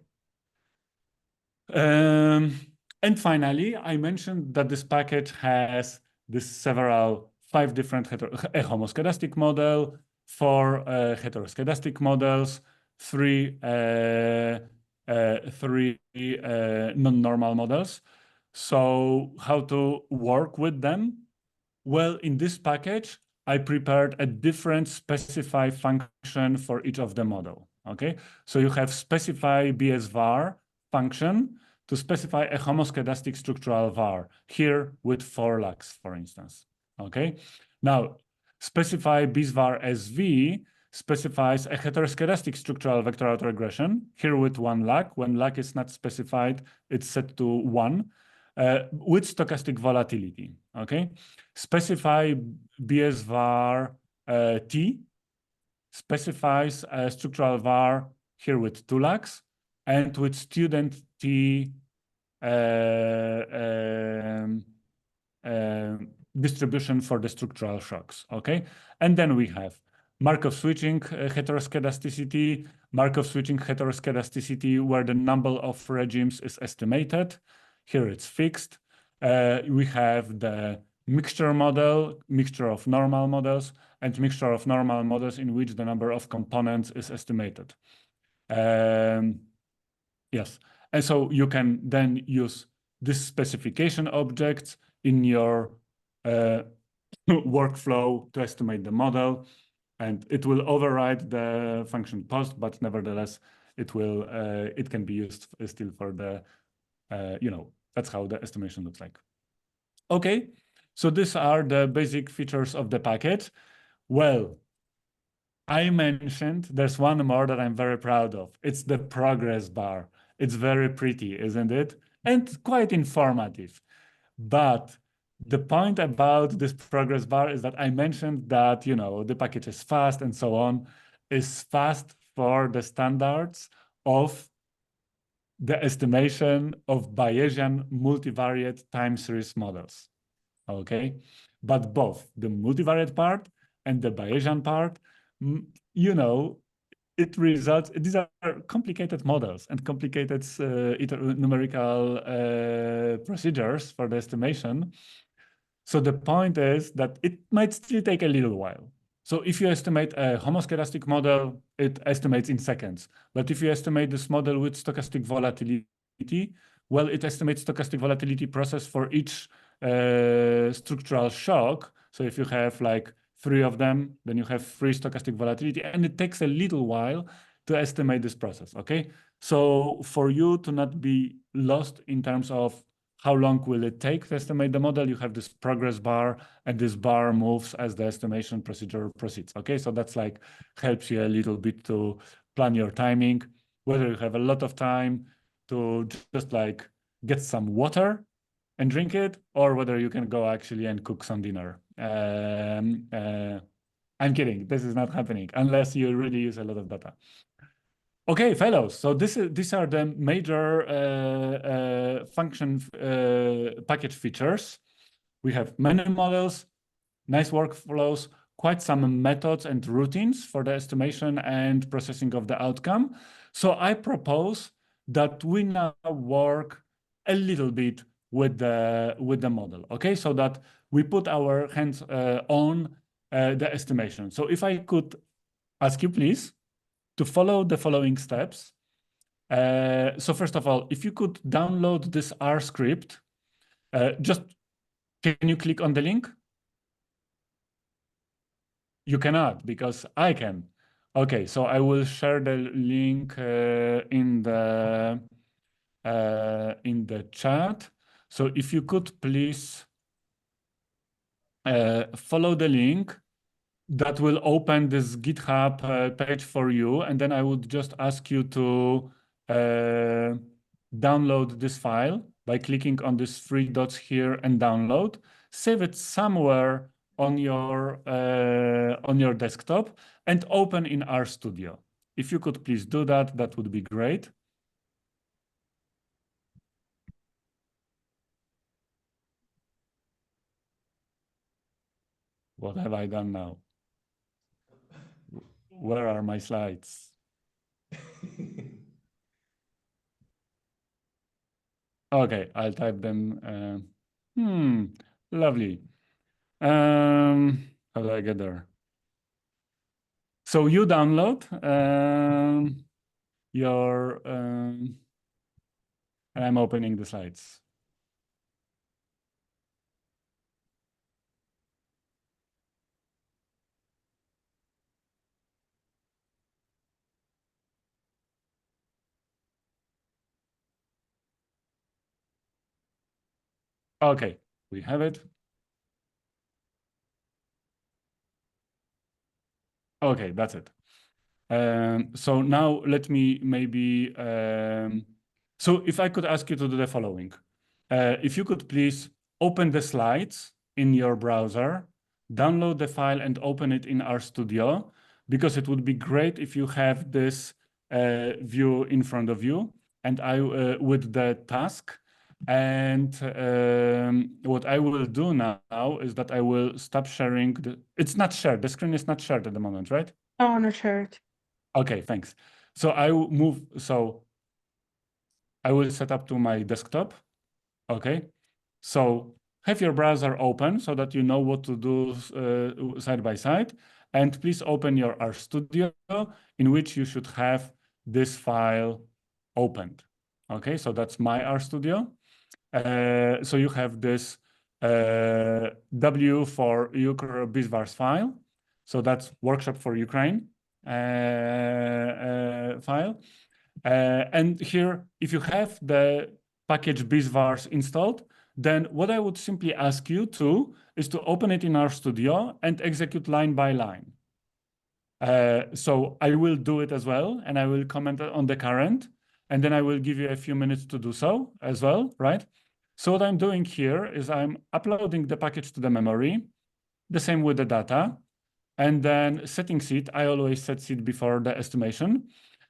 And finally, I mentioned that this package has several 5 different a homoscedastic model, 4 heteroscedastic models, 3 non-normal models. So how to work with them? Well, in this package, I prepared a different specify function for each of the model. Okay, so you have specify bsvar function to specify a homoscedastic structural var here with 4 lags, for instance. Okay, now specify bsvar sv specifies a heteroscedastic structural vector autoregression here with 1 lag. When lag is not specified, it's set to 1 with stochastic volatility. Okay, specify bsvar t specifies a structural var here with 2 lags and with student t distribution for the structural shocks. Okay, and then we have Markov switching heteroscedasticity, Markov switching heteroscedasticity where the number of regimes is estimated. Here it's fixed. We have the mixture model, mixture of normal models, and mixture of normal models in which the number of components is estimated. Yes, and so you can then use this specification objects in your workflow to estimate the model, and it will override the function post, but nevertheless, it can be used still for the, that's how the estimation looks like. Okay, so these are the basic features of the package. Well, I mentioned there's one more that I'm very proud of. It's the progress bar. It's very pretty, isn't it? And quite informative. But the point about this progress bar is that I mentioned that, the package is fast and so on, is fast for the standards of the estimation of Bayesian multivariate time series models. Okay, but both the multivariate part and the Bayesian part, it results, these are complicated models and complicated numerical procedures for the estimation. So the point is that it might still take a little while. So if you estimate a homoscedastic model, it estimates in seconds. But if you estimate this model with stochastic volatility, well, it estimates stochastic volatility process for each structural shock. So if you have like 3 of them, then you have 3 stochastic volatility, and it takes a little while to estimate this process, okay? So for you to not be lost in terms of how long will it take to estimate the model, you have this progress bar, and this bar moves as the estimation procedure proceeds, okay? So that's like helps you a little bit to plan your timing, whether you have a lot of time to just like get some water and drink it, or whether you can go actually and cook some dinner. I'm kidding, this is not happening unless you really use a lot of data. Okay, fellows, so these are the major function package features. We have many models, nice workflows, quite some methods and routines for the estimation and processing of the outcome. So I propose that we now work a little bit with the model, okay? So that we put our hands on the estimation. So if I could ask you, please, to follow the following steps. So first of all, if you could download this R script, just can you click on the link? You cannot, because I can. Okay, so I will share the link in the chat. So if you could please follow the link, that will open this GitHub page for you, and then I would just ask you to download this file by clicking on these three dots here and download. Save it somewhere on your desktop and open in RStudio. If you could please do that, that would be great. What have I done now? Where are my slides? Okay, I'll type them. Lovely. How do I get there? So you download your, and I'm opening the slides. Okay, we have it. Okay, that's it. So now let me maybe, so if I could ask you to do the following. If you could please open the slides in your browser, download the file and open it in RStudio, because it would be great if you have this view in front of you and I with the task. And what I will do now is that I will stop sharing. It's not shared. The screen is not shared at the moment, right? Oh, not shared. Okay, thanks. So I will move. So I will set up to my desktop. Okay. So have your browser open so that you know what to do side by side. And please open your RStudio, in which you should have this file opened. Okay, so that's my RStudio. So you have this W for Ukraine bsvars file. So that's workshop for Ukraine file. And here, if you have the package bsvars installed, then what I would simply ask you to is to open it in RStudio and execute line by line. So I will do it as well, and I will comment on the current, and then I will give you a few minutes to do so as well, right? So what I'm doing here is I'm uploading the package to the memory, the same with the data, and then setting seed. I always set seed before the estimation.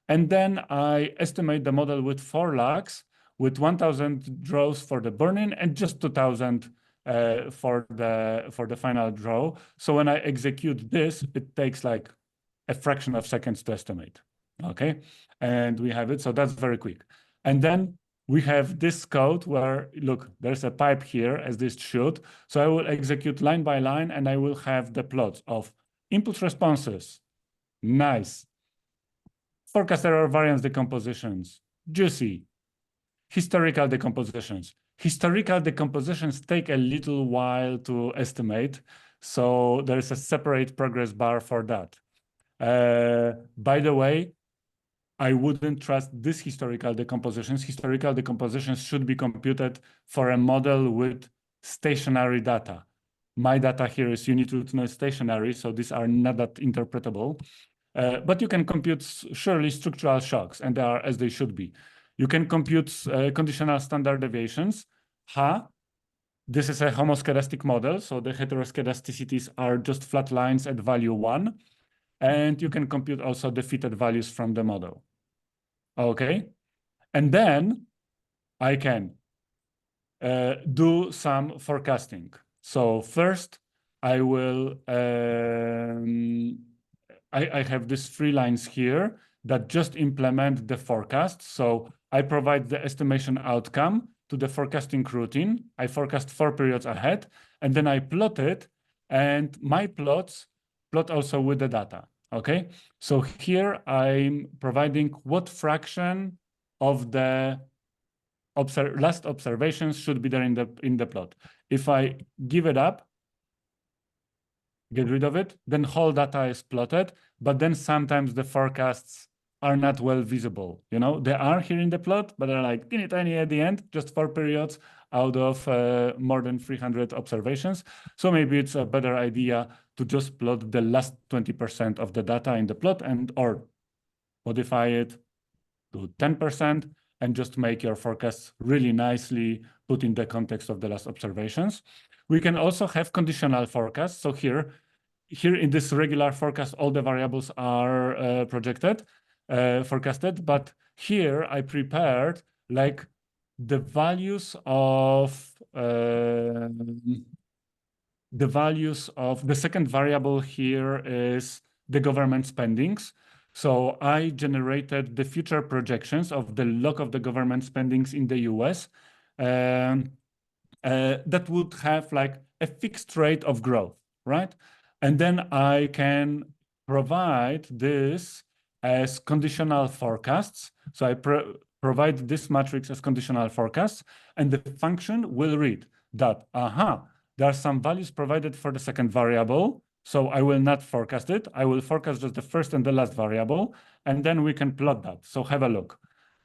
And then I estimate the model with 4 lags, with 1,000 draws for the burn-in and just 2,000 for the final draw. So when I execute this, it takes like a fraction of seconds to estimate. Okay, and we have it. So that's very quick. And then we have this code where, look, there's a pipe here as this should. So I will execute line by line, and I will have the plots of input responses. Nice. Forecast error variance decompositions. Juicy. Historical decompositions. Historical decompositions take a little while to estimate. So there's a separate progress bar for that. By the way, I wouldn't trust this historical decompositions. Historical decompositions should be computed for a model with stationary data. My data here is unitudinal stationary, so these are not that interpretable. But you can compute surely structural shocks, and they are as they should be. You can compute conditional standard deviations. This is a homoscedastic model, so the heteroscedasticities are just flat lines at value 1. And you can compute also the fitted values from the model. Okay, and then I can do some forecasting. So first, I will, I have these 3 lines here that just implement the forecast. So I provide the estimation outcome to the forecasting routine. I forecast 4 periods ahead, and then I plot it, and my plots plot also with the data. Okay, so here I'm providing what fraction of the last observations should be there in the plot. If I give it up, get rid of it, then whole data is plotted, but then sometimes the forecasts are not well visible. You know, they are here in the plot, but they're like teeny tiny at the end, just 4 periods out of more than 300 observations. So maybe it's a better idea to just plot the last 20% of the data in the plot or modify it to 10% and just make your forecasts really nicely put in the context of the last observations. We can also have conditional forecasts. So here in this regular forecast, all the variables are forecasted, but here I prepared like the values of the second variable here is the government spendings. So I generated the future projections of the log of the government spendings in the US that would have like a fixed rate of growth, right? And then I can provide this as conditional forecasts. So I provide this matrix as conditional forecasts, and the function will read that, there are some values provided for the second variable, so I will not forecast it. I will forecast just the first and the last variable, and then we can plot that. So have a look.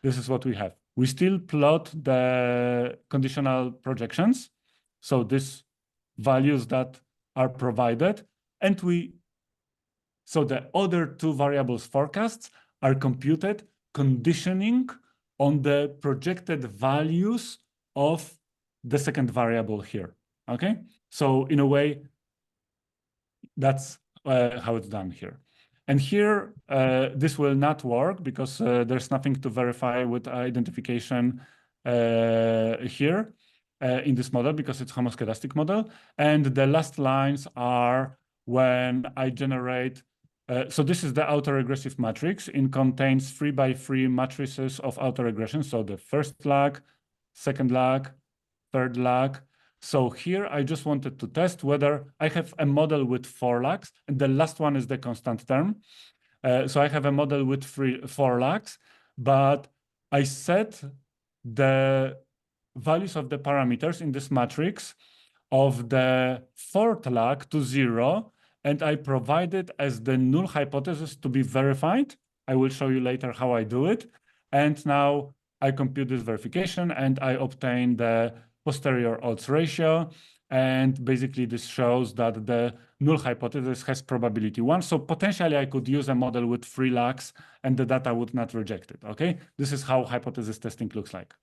This is what we have. We still plot the conditional projections, so these values that are provided, and so the other two variables forecasts are computed conditioning on the projected values of the second variable here, okay? So in a way, that's how it's done here. And here, this will not work because there's nothing to verify with identification here in this model because it's homoscedastic model. And the last lines are when I generate, so this is the autoregressive matrix. It contains 3 by 3 matrices of autoregression. So the first lag, second lag, third lag. So here I just wanted to test whether I have a model with 4 lags, and the last one is the constant term. So I have a model with 4 lags, but I set the values of the parameters in this matrix of the 4th lag to 0, and I provide it as the null hypothesis to be verified. I will show you later how I do it. And now I compute this verification and I obtain the posterior odds ratio. And basically this shows that the null hypothesis has probability 1. So potentially I could use a model with 3 lags and the data would not reject it, okay? This is how hypothesis testing looks like.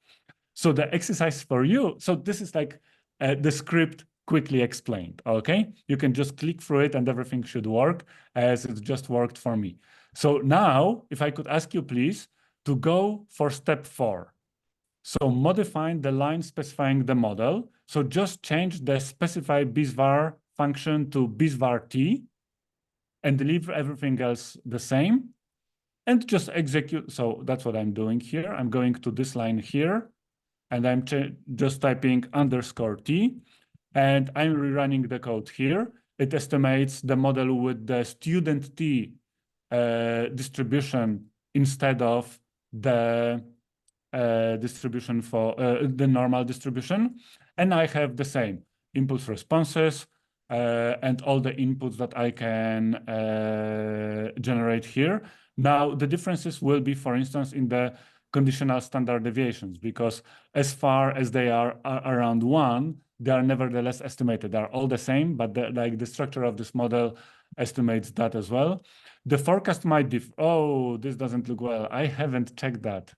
So the exercise for you, so this is like the script quickly explained, okay? You can just click through it and everything should work as it just worked for me. So now, if I could ask you please to go for step 4. So modifying the line specifying the model. So just change the specify bsvar function to bsvar-t and leave everything else the same and just execute. So that's what I'm doing here. I'm going to this line here and I'm just typing _t and I'm rerunning the code here. It estimates the model with the student t distribution instead of the distribution for the normal distribution. And I have the same impulse responses and all the inputs that I can generate here. Now, the differences will be, for instance, in the conditional standard deviations, because as far as they are around 1, they are nevertheless estimated. They are all the same, but the structure of this model estimates that as well. The forecast might differ. Oh, this doesn't look well. I haven't checked that.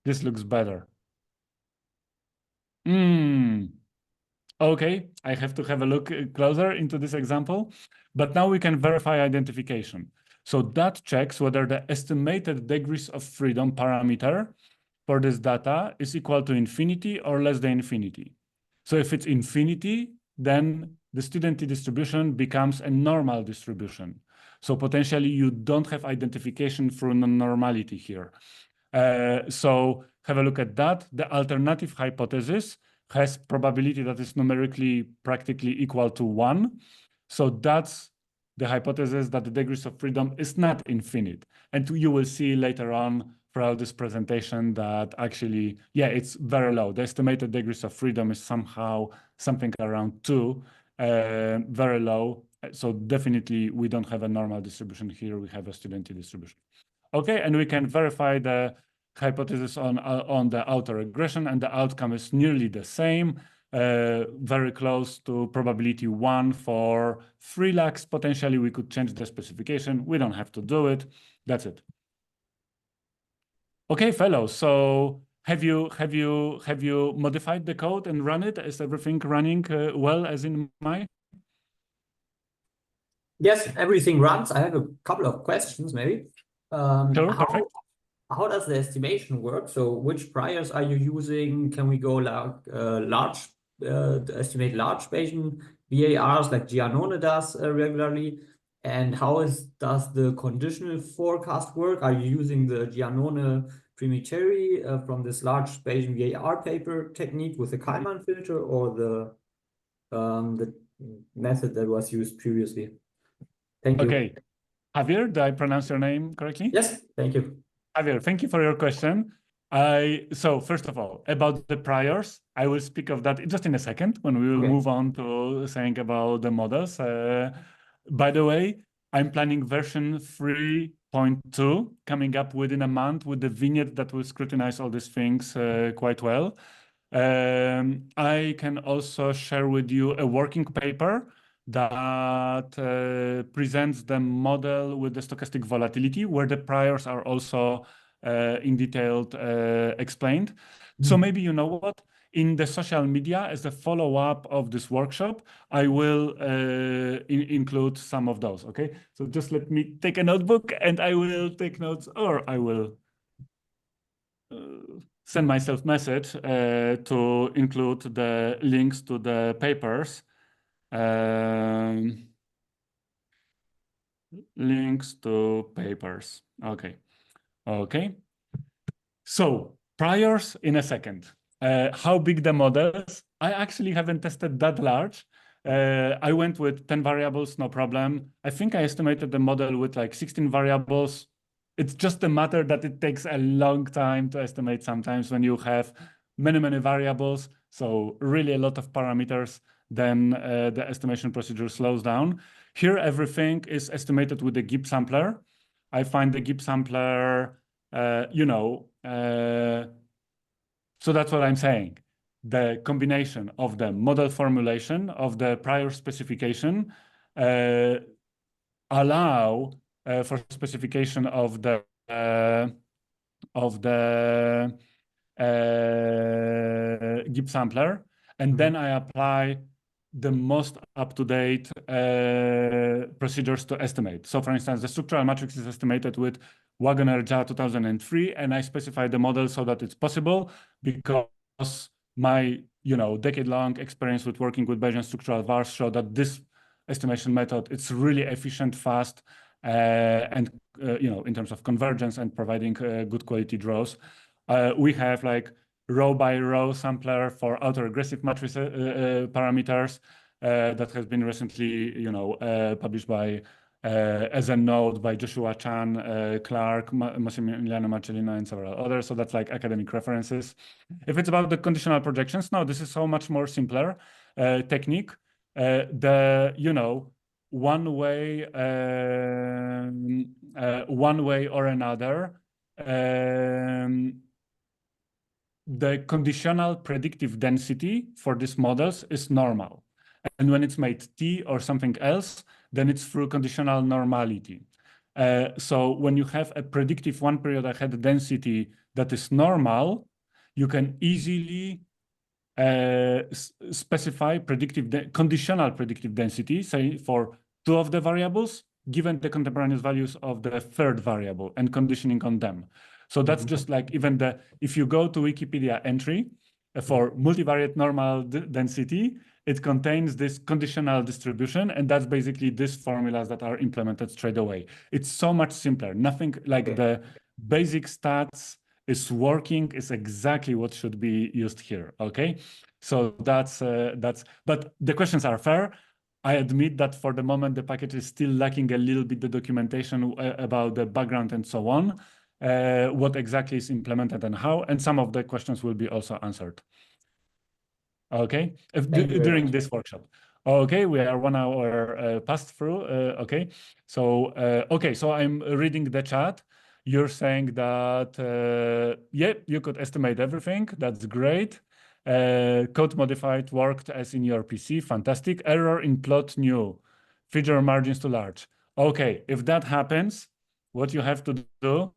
This looks better. Okay, I have to have a look closer into this example, but now we can verify identification. So that checks whether the estimated degrees of freedom parameter for this data is equal to infinity or less than infinity. So if it's infinity, then the student t distribution becomes a normal distribution. So potentially you don't have identification through non-normality here. So have a look at that. The alternative hypothesis has probability that is numerically practically equal to 1. So that's the hypothesis that the degrees of freedom is not infinite. And you will see later on throughout this presentation that actually, yeah, it's very low. The estimated degrees of freedom is somehow something around 2, very low. So definitely we don't have a normal distribution here. We have a student distribution. Okay, and we can verify the hypothesis on the autoregression, and the outcome is nearly the same, very close to probability 1 for 3 lakhs. Potentially, we could change the specification. We don't have to do it. That's it. Okay, fellows. So have you modified the code and run it? Is everything running well as in my? Yes, everything runs. I have a couple of questions, maybe. Sure, perfect. How does the estimation work? So which priors are you using? Can we go like to estimate large Bayesian VARs like Giannone does regularly? And how does the conditional forecast work? Are you using the Giannone Primiteri from this large Bayesian VAR paper technique with the Kalman filter, or the method that was used previously? Thank you. Okay. Javier, did I pronounce your name correctly? Yes, thank you. Javier, thank you for your question. So first of all, about the priors, I will speak of that just in a second when we will move on to saying about the models. By the way, I'm planning version 3.2 coming up within a month with the vignette that will scrutinize all these things quite well. I can also share with you a working paper that presents the model with the stochastic volatility, where the priors are also in detail explained. So maybe you know what? In the social media, as a follow-up of this workshop, I will include some of those, okay? So just let me take a notebook and I will take notes, or I will send myself message to include the links to the papers. Links to papers. Okay. Okay. So priors in a second. How big the models? I actually haven't tested that large. I went with 10 variables, no problem. I think I estimated the model with like 16 variables. It's just a matter that it takes a long time to estimate sometimes when you have many, many variables. So really a lot of parameters, then the estimation procedure slows down. Here, everything is estimated with the Gibbs sampler. I find the Gibbs sampler, so that's what I'm saying. The combination of the model formulation of the prior specification allow for specification of the Gibbs sampler, and then I apply the most up-to-date procedures to estimate. So for instance, the structural matrix is estimated with Wagoner-Jha 2003, and I specify the model so that it's possible because my decade-long experience with working with Bayesian structural vars show that this estimation method, it's really efficient, fast, and in terms of convergence and providing good quality draws. We have like row by row sampler for autoregressive matrix parameters that has been recently published by as a node by Joshua Chan, Clark, Massimiliano Marcellino, and several others. So that's like academic references. If it's about the conditional projections, no, this is so much more simpler technique. One way or another, the conditional predictive density for these models is normal. And when it's made T or something else, then it's through conditional normality. So when you have a predictive one period ahead density that is normal, you can easily specify conditional predictive density, say for 2 of the variables, given the contemporaneous values of the 3rd variable and conditioning on them. So that's just like if you go to Wikipedia entry for multivariate normal density, it contains this conditional distribution, and that's basically these formulas that are implemented straight away. It's so much simpler. Nothing like the basic stats is working, is exactly what should be used here, okay? So that's, but the questions are fair. I admit that for the moment, the package is still lacking a little bit the documentation about the background and so on, what exactly is implemented and how, and some of the questions will be also answered. Okay, during this workshop. Okay, we are 1 hour passed through. Okay, so so I'm reading the chat. You're saying that yeah, you could estimate everything. That's great. Code modified worked as in your PC. Fantastic. Error in plot new. Feature margins too large. Okay, if that happens, what you have to do?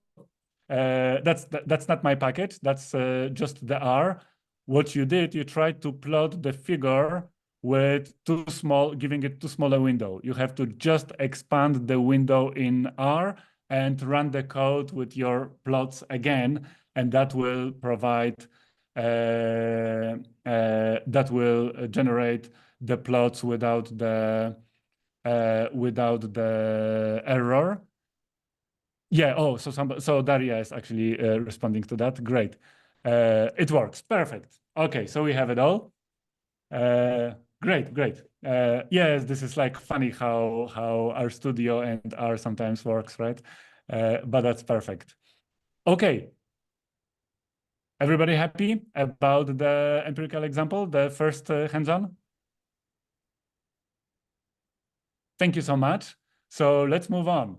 That's not my package. That's just the R. What you did, you tried to plot the figure with too small, giving it too small a window. You have to just expand the window in R and run the code with your plots again, and that will provide that will generate the plots without the error. Yeah. Oh, so Daria is actually responding to that. Great. It works. Perfect. Okay, so we have it all. Great, great. Yes, this is like funny how our studio and R sometimes works, right? But that's perfect. Okay. Everybody happy about the empirical example, the first hands-on? Thank you so much. So let's move on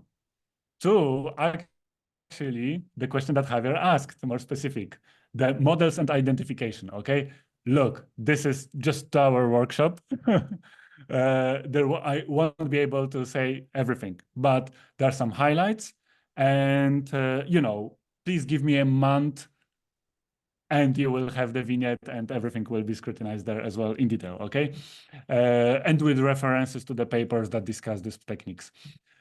to actually the question that Javier asked, more specific, the models and identification, okay? Look, this is just our workshop. I won't be able to say everything, but there are some highlights. And, you know, please give me a month and you will have the vignette and everything will be scrutinized there as well in detail, okay? And with references to the papers that discuss these techniques.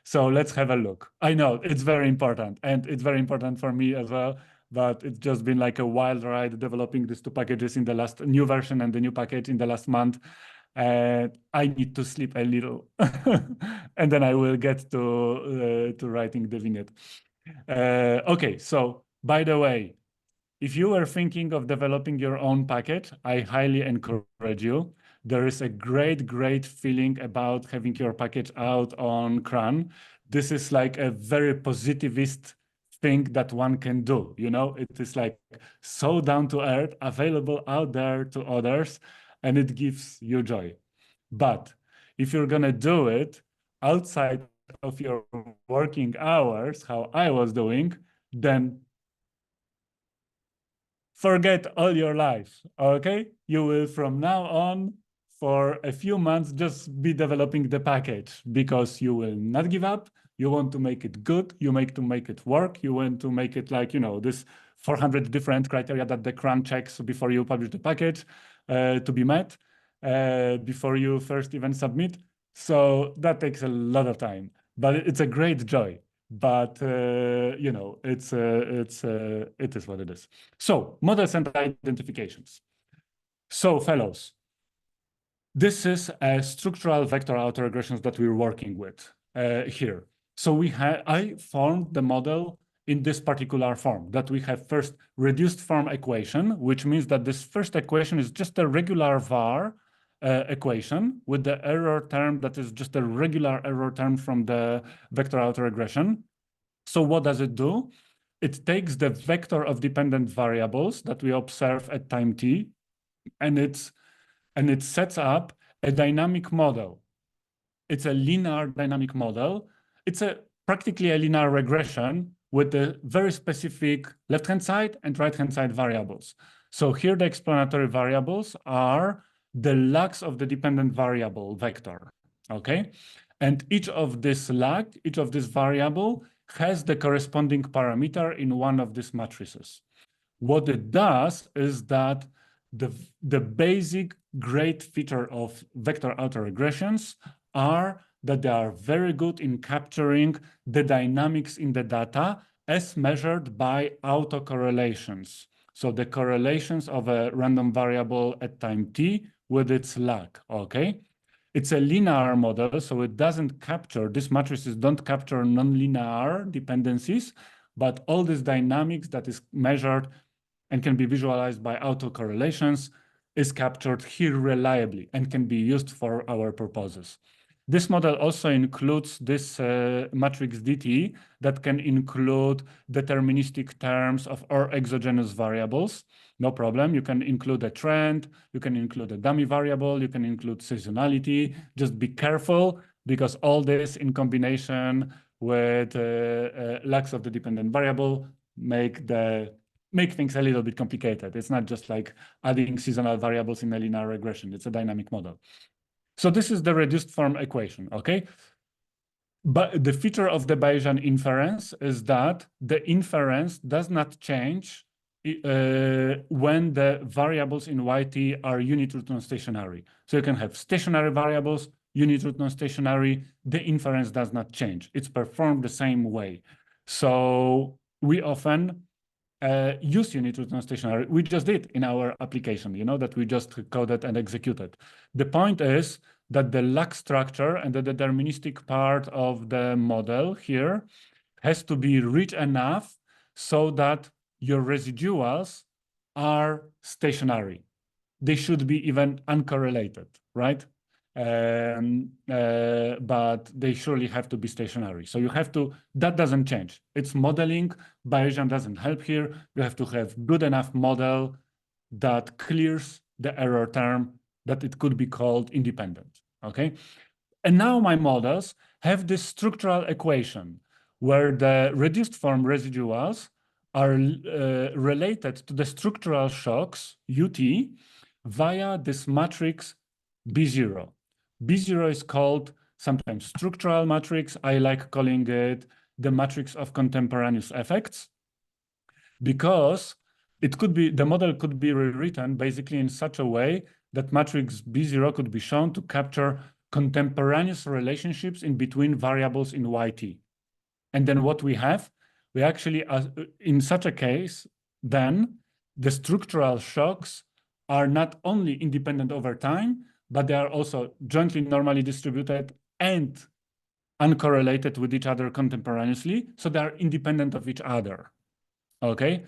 So let's have a look. I know it's very important and it's very important for me as well, but it's just been like a wild ride developing these two packages in the last new version and the new package in the last month. And I need to sleep a little and then I will get to writing the vignette. Okay, so by the way, if you were thinking of developing your own package, I highly encourage you. There is a great, great feeling about having your package out on CRAN. This is like a very positivist thing that one can do. You know, it is like so down to earth, available out there to others, and it gives you joy. But if you're gonna do it outside of your working hours, how I was doing, then forget all your life, okay? You will from now on, for a few months, just be developing the package because you will not give up. You want to make it good. You to make it work. You want to make it like, you know, this 400 different criteria that the CRAN checks before you publish the package to be met before you first even submit. So that takes a lot of time, but it's a great joy. But you know, it is what it is. So models and identifications. So fellows, this is a structural vector autoregressions that we're working with here. So I formed the model in this particular form, that we have first reduced form equation, which means that this first equation is just a regular var equation with the error term that is just a regular error term from the vector autoregression. So what does it do? It takes the vector of dependent variables that we observe at time t, and it sets up a dynamic model. It's a linear dynamic model. It's practically a linear regression with the very specific left-hand side and right-hand side variables. So here the explanatory variables are the lags of the dependent variable vector, okay? And each of this variable has the corresponding parameter in one of these matrices. What it does is that the basic great feature of vector autoregressions are that they are very good in capturing the dynamics in the data as measured by autocorrelations. So the correlations of a random variable at time t with its lag, okay? It's a linear model, so it doesn't capture, these matrices don't capture nonlinear dependencies, but all this dynamics that is measured and can be visualized by autocorrelations is captured here reliably and can be used for our purposes. This model also includes this matrix DT that can include deterministic terms of or exogenous variables. No problem. You can include a trend, you can include a dummy variable, you can include seasonality. Just be careful, because all this in combination with lax of the dependent variable make things a little bit complicated. It's not just like adding seasonal variables in a linear regression. It's a dynamic model. So this is the reduced form equation, okay? But the feature of the Bayesian inference is that the inference does not change when the variables in YT are unit-root non-stationary. So you can have stationary variables, unit-root non-stationary, the inference does not change. It's performed the same way. So we often use unit-root non-stationary. We just did in our application, you know, that we just coded and executed. The point is that the lax structure and the deterministic part of the model here has to be rich enough so that your residuals are stationary. They should be even uncorrelated, right? But they surely have to be stationary. So you have to, that doesn't change. It's modeling. Bayesian doesn't help here. You have to have good enough model that clears the error term that it could be called independent, okay? And now my models have this structural equation where the reduced form residuals are related to the structural shocks, UT, via this matrix B0. B0 is called sometimes structural matrix. I like calling it the matrix of contemporaneous effects, because it could be, the model could be rewritten basically in such a way that matrix B0 could be shown to capture contemporaneous relationships in between variables in YT. And then what we have, we actually, in such a case, then the structural shocks are not only independent over time, but they are also jointly normally distributed and uncorrelated with each other contemporaneously. So they are independent of each other, okay?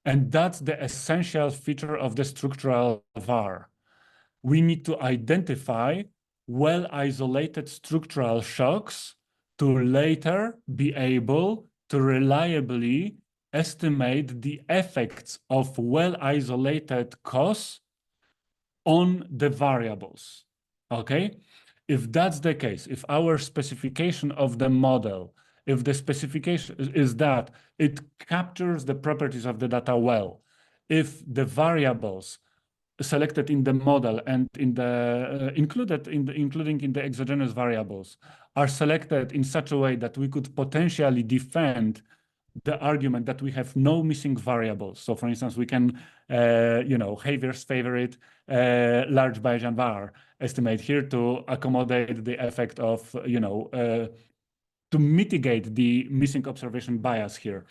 And that's the essential feature of the structural VAR. We need to identify well-isolated structural shocks to later be able to reliably estimate the effects of well-isolated costs on the variables, okay? If that's the case, if our specification of the model, if the specification is that it captures the properties of the data well, if the variables selected in the model and in the including in the exogenous variables are selected in such a way that we could potentially defend the argument that we have no missing variables. So for instance, we can, you know, Haver's favorite large Bayesian VAR estimate here to accommodate the effect of, you know, to mitigate the missing observation bias here.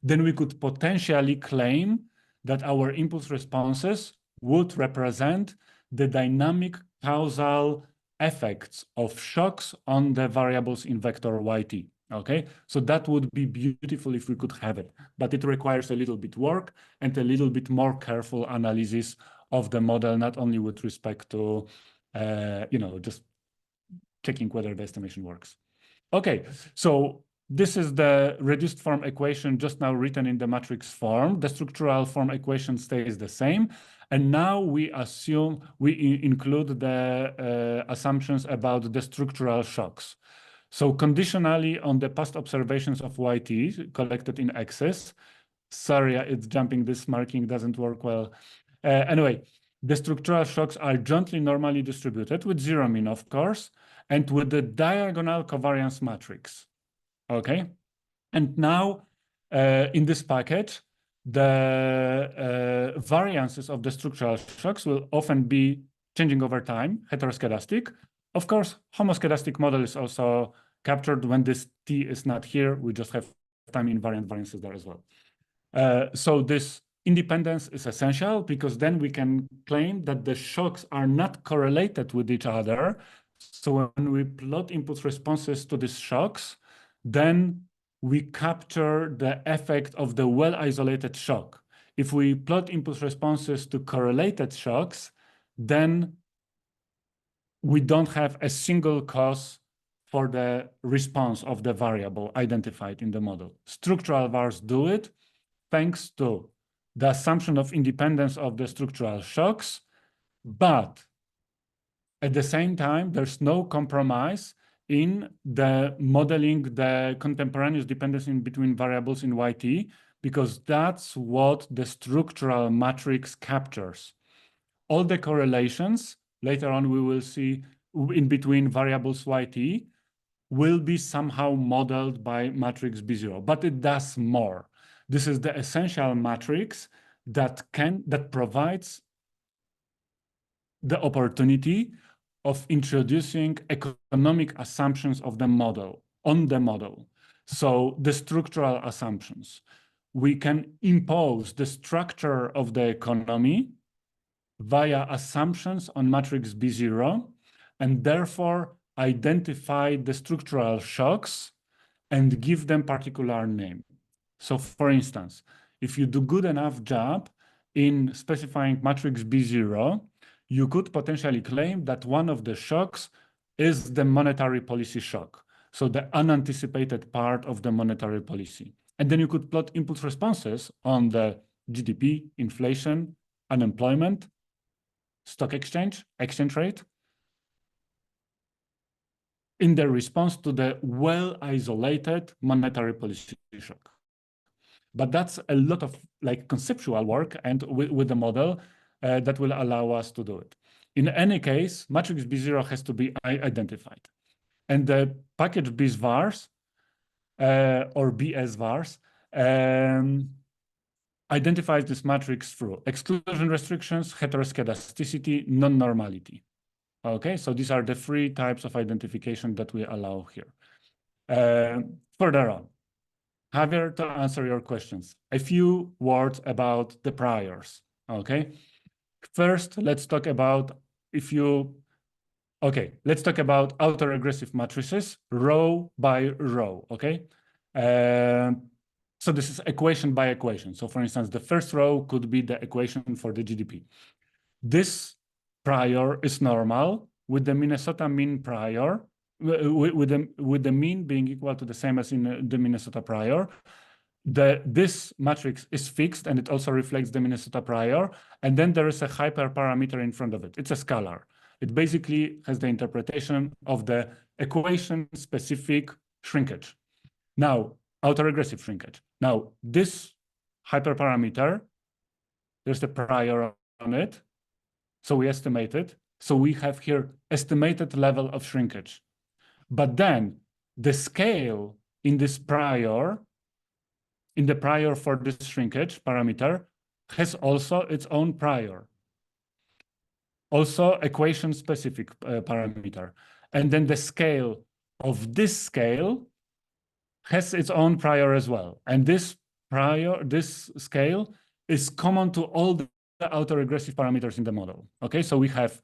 Then we could potentially claim that our impulse responses would represent the dynamic causal effects of shocks on the variables in vector YT. Okay, so that would be beautiful if we could have it, but it requires a little bit work and a little bit more careful analysis of the model, not only with respect to, you know, just checking whether the estimation works. Okay, so this is the reduced form equation just now written in the matrix form. The structural form equation stays the same. And now we assume, we include the assumptions about the structural shocks. So conditionally on the past observations of YT collected in X's, sorry, it's jumping, this marking doesn't work well. Anyway, the structural shocks are jointly normally distributed with zero mean, of course, and with the diagonal covariance matrix, okay? And now in this package, the variances of the structural shocks will often be changing over time, heteroscedastic. Of course, homoscedastic model is also captured when this T is not here. We just have time invariant variances there as well. So this independence is essential because then we can claim that the shocks are not correlated with each other. So when we plot input responses to these shocks, then we capture the effect of the well-isolated shock. If we plot input responses to correlated shocks, then we don't have a single cause for the response of the variable identified in the model. Structural vars do it thanks to the assumption of independence of the structural shocks, but at the same time, there's no compromise in the modeling the contemporaneous dependency between variables in YT, because that's what the structural matrix captures. All the correlations, later on we will see in between variables YT, will be somehow modeled by matrix B0, but it does more. This is the essential matrix that provides the opportunity of introducing economic assumptions of the model, on the model. So the structural assumptions. We can impose the structure of the economy via assumptions on matrix B0, and therefore identify the structural shocks and give them particular name. So for instance, if you do good enough job in specifying matrix B0, you could potentially claim that one of the shocks is the monetary policy shock. So the unanticipated part of the monetary policy. And then you could plot impulse responses on the GDP, inflation, unemployment, stock exchange rate, in the response to the well-isolated monetary policy shock. But that's a lot of conceptual work and with the model that will allow us to do it. In any case, matrix B0 has to be identified. And the package bsvars or bsvars identifies this matrix through exclusion restrictions, heteroscedasticity, non-normality. Okay, so these are the three types of identification that we allow here. Further on, Javier, to answer your questions, a few words about the priors. Okay, first, let's talk about let's talk about autoregressive matrices, row by row. Okay, so this is equation by equation. So for instance, the first row could be the equation for the GDP. This prior is normal with the Minnesota mean prior, with the mean being equal to the same as in the Minnesota prior. This matrix is fixed and it also reflects the Minnesota prior. And then there is a hyperparameter in front of it. It's a scalar. It basically has the interpretation of the equation-specific shrinkage. Now, autoregressive shrinkage. Now, this hyperparameter, there's the prior on it. So we estimate it. So we have here estimated level of shrinkage. But then the scale in this prior, in the prior for this shrinkage parameter, has also its own prior. Also equation-specific parameter. And then the scale of this scale has its own prior as well. And this scale is common to all the autoregressive parameters in the model. Okay, so we have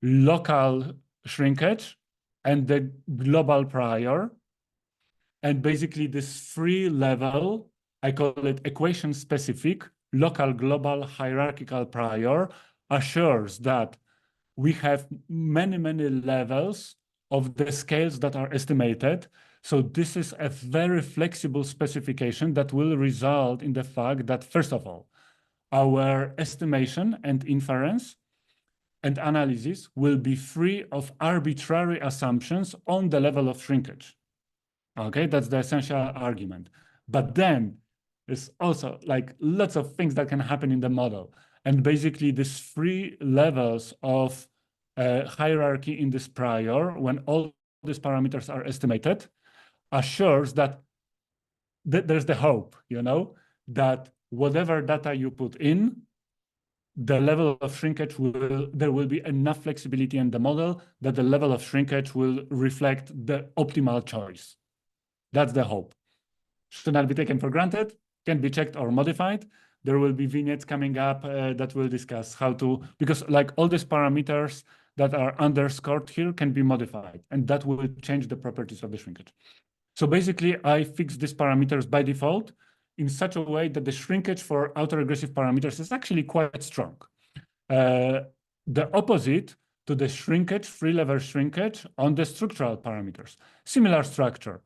local shrinkage and the global prior. And basically this free level, I call it equation-specific, local, global, hierarchical prior, assures that we have many, many levels of the scales that are estimated. So this is a very flexible specification that will result in the fact that, first of all, our estimation and inference and analysis will be free of arbitrary assumptions on the level of shrinkage. Okay, that's the essential argument. But then there's also lots of things that can happen in the model. And basically these three levels of hierarchy in this prior, when all these parameters are estimated, assures that there's the hope, that whatever data you put in, the level of shrinkage there will be enough flexibility in the model that the level of shrinkage will reflect the optimal choice. That's the hope. Should not be taken for granted, can be checked or modified. There will be vignettes coming up that will discuss how to, because all these parameters that are underscored here can be modified, and that will change the properties of the shrinkage. So basically, I fix these parameters by default in such a way that the shrinkage for autoregressive parameters is actually quite strong. The opposite to the shrinkage, free-level shrinkage on the structural parameters. Similar structure,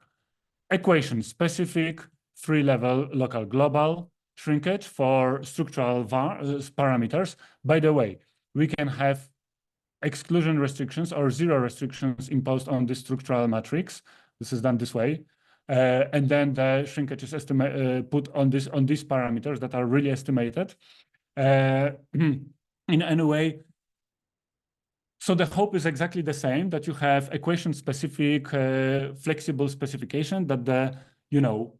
equation specific, free-level local global shrinkage for structural parameters. By the way, we can have exclusion restrictions or zero restrictions imposed on the structural matrix. This is done this way. And then the shrinkage is put on these parameters that are really estimated in any way. So the hope is exactly the same, that you have equation-specific, flexible specification, that the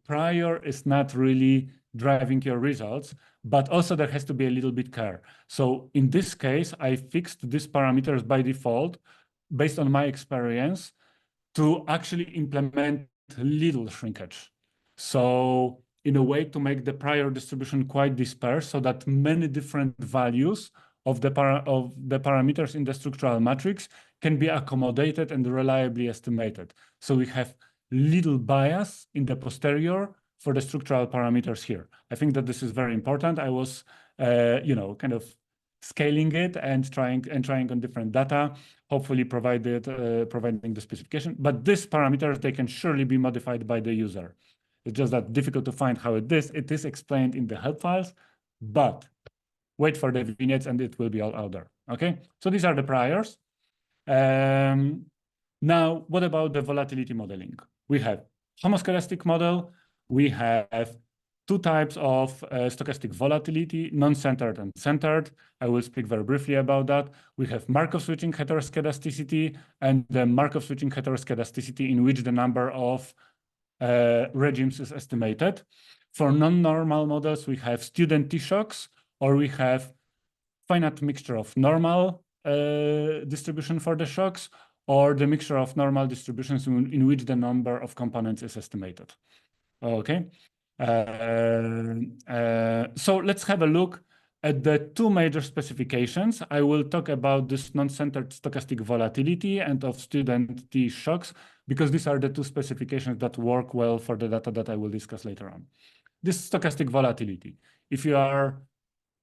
prior is not really driving your results, but also there has to be a little bit care. So in this case, I fixed these parameters by default, based on my experience, to actually implement little shrinkage. So in a way to make the prior distribution quite dispersed, so that many different values of the parameters in the structural matrix can be accommodated and reliably estimated. So we have little bias in the posterior for the structural parameters here. I think that this is very important. I was, kind of scaling it and trying on different data, hopefully providing the specification. But these parameters, they can surely be modified by the user. It's just that difficult to find how it is. It is explained in the help files, but wait for the vignettes and it will be all out there. Okay, so these are the priors. Now, what about the volatility modeling? We have homoscedastic model. We have two types of stochastic volatility, non-centered and centered. I will speak very briefly about that. We have Markov switching heteroscedasticity and the Markov switching heteroscedasticity in which the number of regimes is estimated. For non-normal models, we have student T-shocks, or we have finite mixture of normal distribution for the shocks, or the mixture of normal distributions in which the number of components is estimated. Okay. So let's have a look at the two major specifications. I will talk about this non-centered stochastic volatility and of student T shocks, because these are the two specifications that work well for the data that I will discuss later on. This stochastic volatility, if you are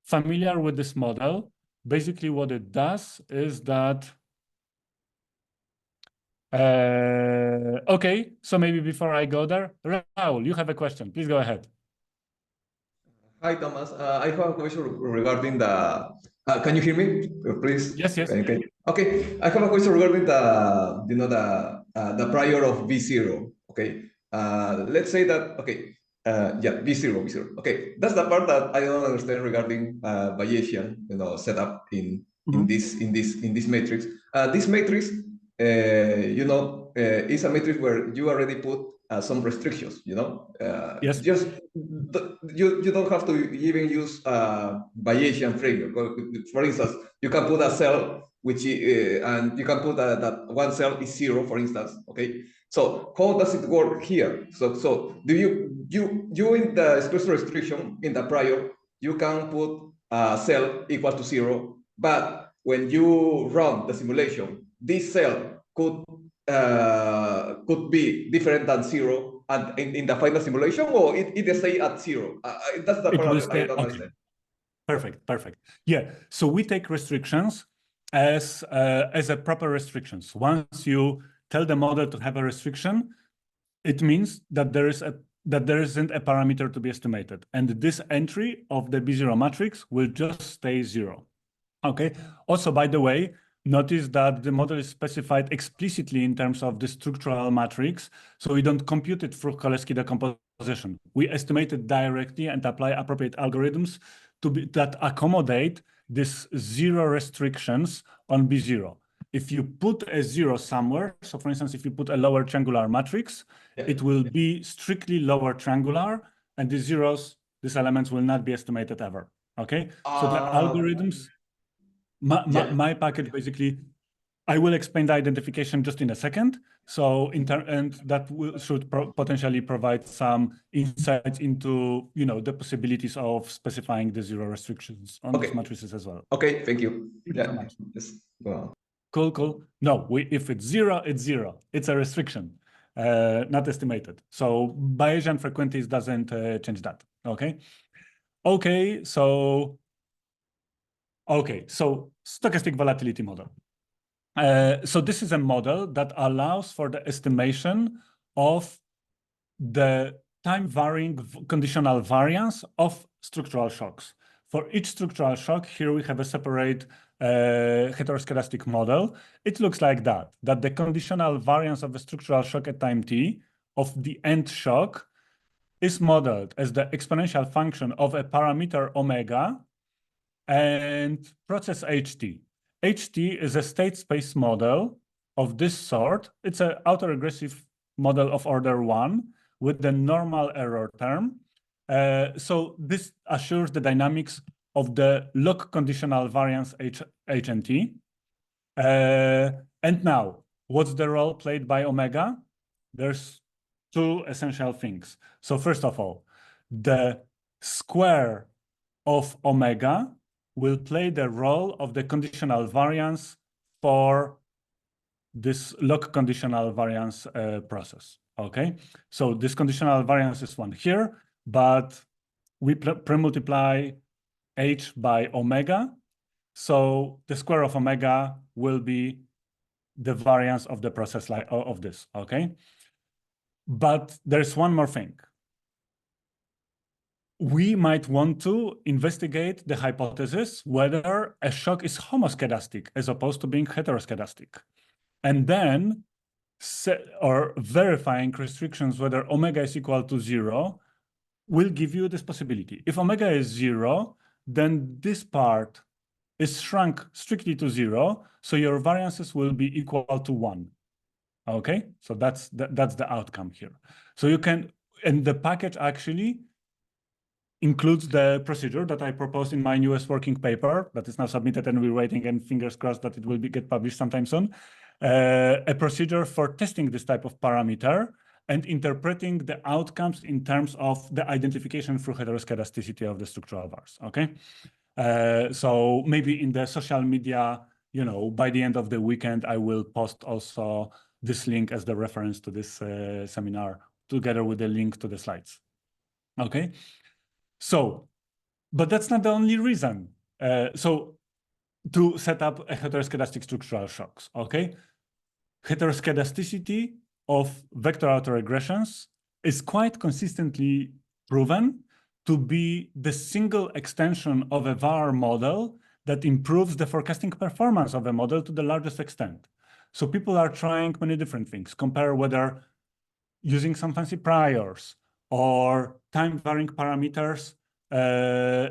familiar with this model, basically what it does is that okay, so maybe before I go there, Raul, you have a question. Please go ahead. Hi, Thomas. I have a question regarding the. Can you hear me, please? Yes, yes. Okay, I have a question regarding the prior of V0. Okay, let's say that. Okay, yeah, V0. Okay, that's the part that I don't understand regarding Bayesian, setup in this matrix. This matrix, is a matrix where you already put some restrictions. Yes. Just you don't have to even use Bayesian framework. For instance, you can put a cell which and you can put that one cell is 0, for instance. Okay. So how does it work here? So do you in the express restriction in the prior, you can put a cell equal to 0, but when you run the simulation, this cell could be different than 0 and in the final simulation, or it stays at 0. That's the part I don't understand. Perfect. Yeah. So we take restrictions as a proper restrictions. Once you tell the model to have a restriction, it means that there isn't a parameter to be estimated, and this entry of the B0 matrix will just stay 0. Okay. Also, by the way, notice that the model is specified explicitly in terms of the structural matrix, so we don't compute it through Cholesky decomposition. We estimate it directly and apply appropriate algorithms that accommodate this 0 restrictions on B0. If you put a 0 somewhere, so for instance, if you put a lower triangular matrix, it will be strictly lower triangular, and these zeros, these elements will not be estimated ever. Okay, so the algorithms, my package basically, I will explain the identification just in a second. So and that should potentially provide some insights into the possibilities of specifying the 0 restrictions on these matrices as well. Okay, thank you. Thank you so much. Cool. No, if it's 0, it's 0. It's a restriction, not estimated. So Bayesian frequencies doesn't change that. Okay, so stochastic volatility model. So this is a model that allows for the estimation of the time-varying conditional variance of structural shocks. For each structural shock, here we have a separate heteroscedastic model. It looks like that the conditional variance of a structural shock at time t of the end shock is modeled as the exponential function of a parameter omega and process ht. ht is a state space model of this sort. It's an autoregressive model of order 1 with the normal error term. So this assures the dynamics of the log conditional variance h and t. And now, what's the role played by omega? There's two essential things. So first of all, the square of omega will play the role of the conditional variance for this log conditional variance process. Okay, so this conditional variance is one here, but we pre-multiply h by omega. So the square of omega will be the variance of the process like of this, okay? But there's one more thing. We might want to investigate the hypothesis whether a shock is homoscedastic as opposed to being heteroscedastic. And then or verifying restrictions whether omega is equal to 0 will give you this possibility. If omega is 0, then this part is shrunk strictly to 0, so your variances will be equal to 1. Okay, so that's the outcome here. So you can, and the package actually includes the procedure that I proposed in my newest working paper that is now submitted, and we're waiting and fingers crossed that it will get published sometime soon. A procedure for testing this type of parameter and interpreting the outcomes in terms of the identification through heteroscedasticity of the structural vars, okay? So maybe in the social media, you know, by the end of the weekend, I will post also this link as the reference to this seminar together with the link to the slides, okay? So, but that's not the only reason. So to set up a heteroscedastic structural shocks, okay? Heteroscedasticity of vector autoregressions is quite consistently proven to be the single extension of a VAR model that improves the forecasting performance of a model to the largest extent. So people are trying many different things, compare whether using some fancy priors or time-varying parameters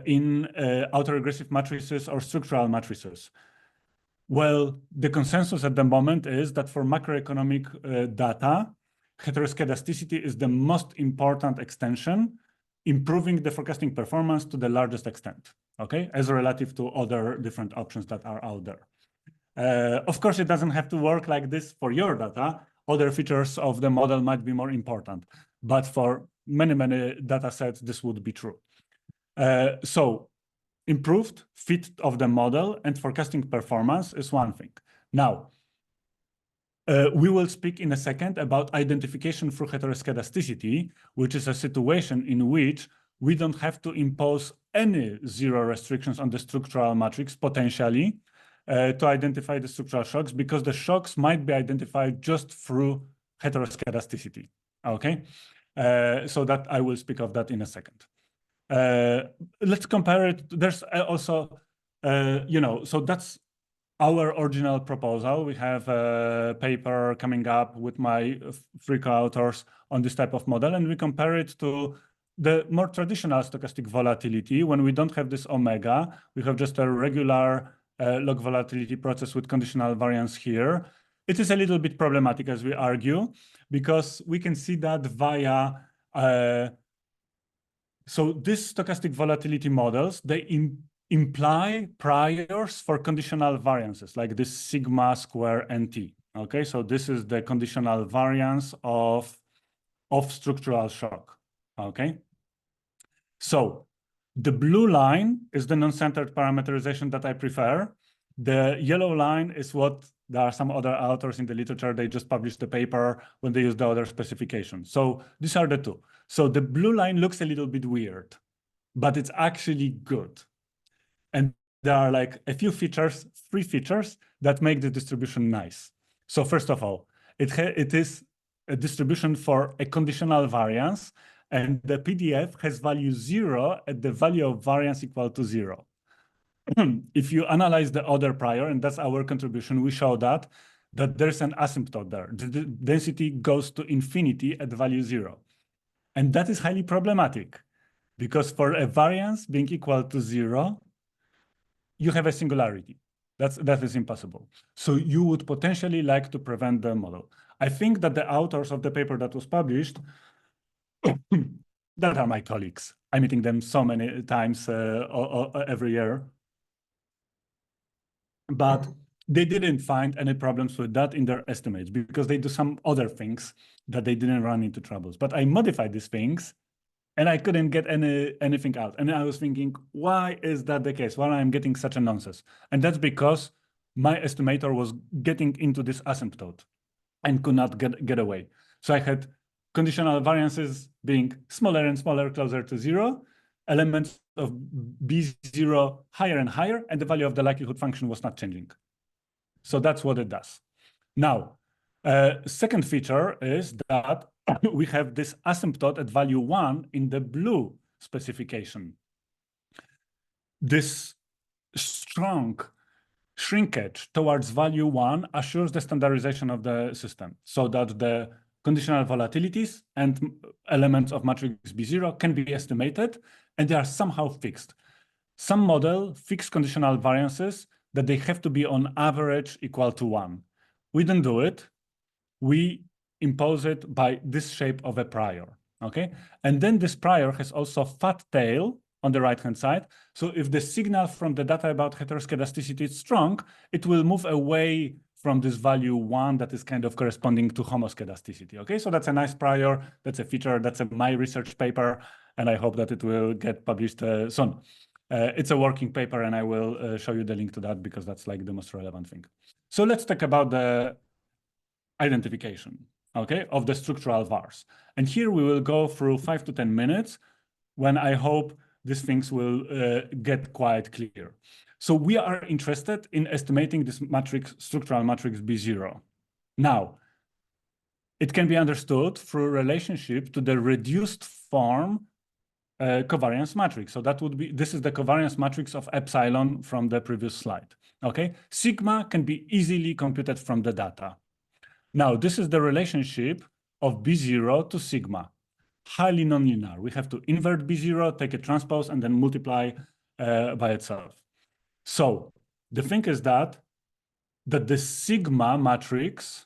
in autoregressive matrices or structural matrices. Well, the consensus at the moment is that for macroeconomic data, heteroscedasticity is the most important extension, improving the forecasting performance to the largest extent, okay, as relative to other different options that are out there. Of course, it doesn't have to work like this for your data. Other features of the model might be more important, but for many, many data sets, this would be true. So improved fit of the model and forecasting performance is one thing. Now, we will speak in a second about identification through heteroscedasticity, which is a situation in which we don't have to impose any zero restrictions on the structural matrix potentially to identify the structural shocks, because the shocks might be identified just through heteroscedasticity, okay? So that I will speak of that in a second. Let's compare it. There's also, you know, so that's our original proposal. We have a paper coming up with my 3 co-authors on this type of model, and we compare it to the more traditional stochastic volatility. When we don't have this omega, we have just a regular log volatility process with conditional variance here. It is a little bit problematic, as we argue, because we can see that via so these stochastic volatility models, they imply priors for conditional variances, like this sigma square nt, okay? So this is the conditional variance of structural shock, okay? So the blue line is the non-centered parameterization that I prefer. The yellow line is what there are some other authors in the literature, they just published the paper when they use the other specification. So these are the two. So the blue line looks a little bit weird, but it's actually good. And there are like a few features, 3 features that make the distribution nice. So first of all, it is a distribution for a conditional variance, and the PDF has value 0 at the value of variance equal to 0. If you analyze the other prior, and that's our contribution, we show that there's an asymptote there. The density goes to infinity at value 0. And that is highly problematic, because for a variance being equal to 0, you have a singularity. That is impossible. So you would potentially like to prevent the model. I think that the authors of the paper that was published, that are my colleagues. I'm meeting them so many times every year. But they didn't find any problems with that in their estimates because they do some other things that they didn't run into troubles. But I modified these things and I couldn't get anything out. And I was thinking, why is that the case? Why I'm getting such a nonsense? And that's because my estimator was getting into this asymptote and could not get away. So I had conditional variances being smaller and smaller, closer to 0, elements of B0 higher and higher, and the value of the likelihood function was not changing. So that's what it does. Now, second feature is that we have this asymptote at value 1 in the blue specification. This strong shrinkage towards value 1 assures the standardization of the system so that the conditional volatilities and elements of matrix B0 can be estimated, and they are somehow fixed. Some model fix conditional variances that they have to be on average equal to 1. We don't do it. We impose it by this shape of a prior, okay? And then this prior has also fat tail on the right-hand side. So if the signal from the data about heteroscedasticity is strong, it will move away from this value 1 that is kind of corresponding to homoscedasticity, okay? So that's a nice prior, that's a feature, that's my research paper, and I hope that it will get published soon. It's a working paper, and I will show you the link to that because that's like the most relevant thing. So let's talk about the identification, okay, of the structural vars. And here we will go through 5 to 10 minutes when I hope these things will get quite clear. So we are interested in estimating this matrix, structural matrix B0. Now, it can be understood through relationship to the reduced form covariance matrix. So that would be, this is the covariance matrix of epsilon from the previous slide, okay? Sigma can be easily computed from the data. Now, this is the relationship of B0 to sigma, highly nonlinear. We have to invert B0, take a transpose, and then multiply by itself. So the thing is that the sigma matrix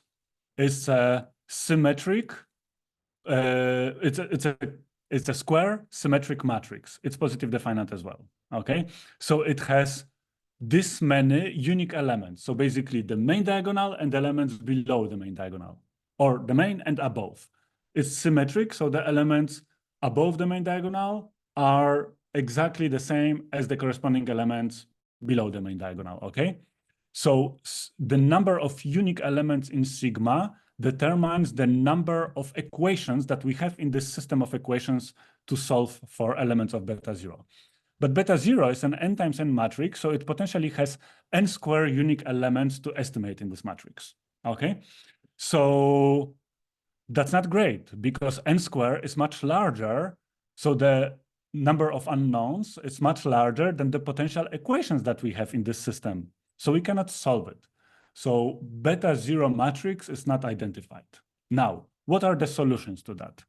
is a symmetric, it's a square symmetric matrix. It's positive definite as well, okay? So it has this many unique elements. So basically the main diagonal and the elements below the main diagonal, or the main and above. It's symmetric, so the elements above the main diagonal are exactly the same as the corresponding elements below the main diagonal, okay? So the number of unique elements in sigma determines the number of equations that we have in this system of equations to solve for elements of beta 0. But beta 0 is an n times n matrix, so it potentially has n square unique elements to estimate in this matrix, okay? So that's not great because n square is much larger, so the number of unknowns is much larger than the potential equations that we have in this system, so we cannot solve it. So beta 0 matrix is not identified. Now, what are the solutions to that?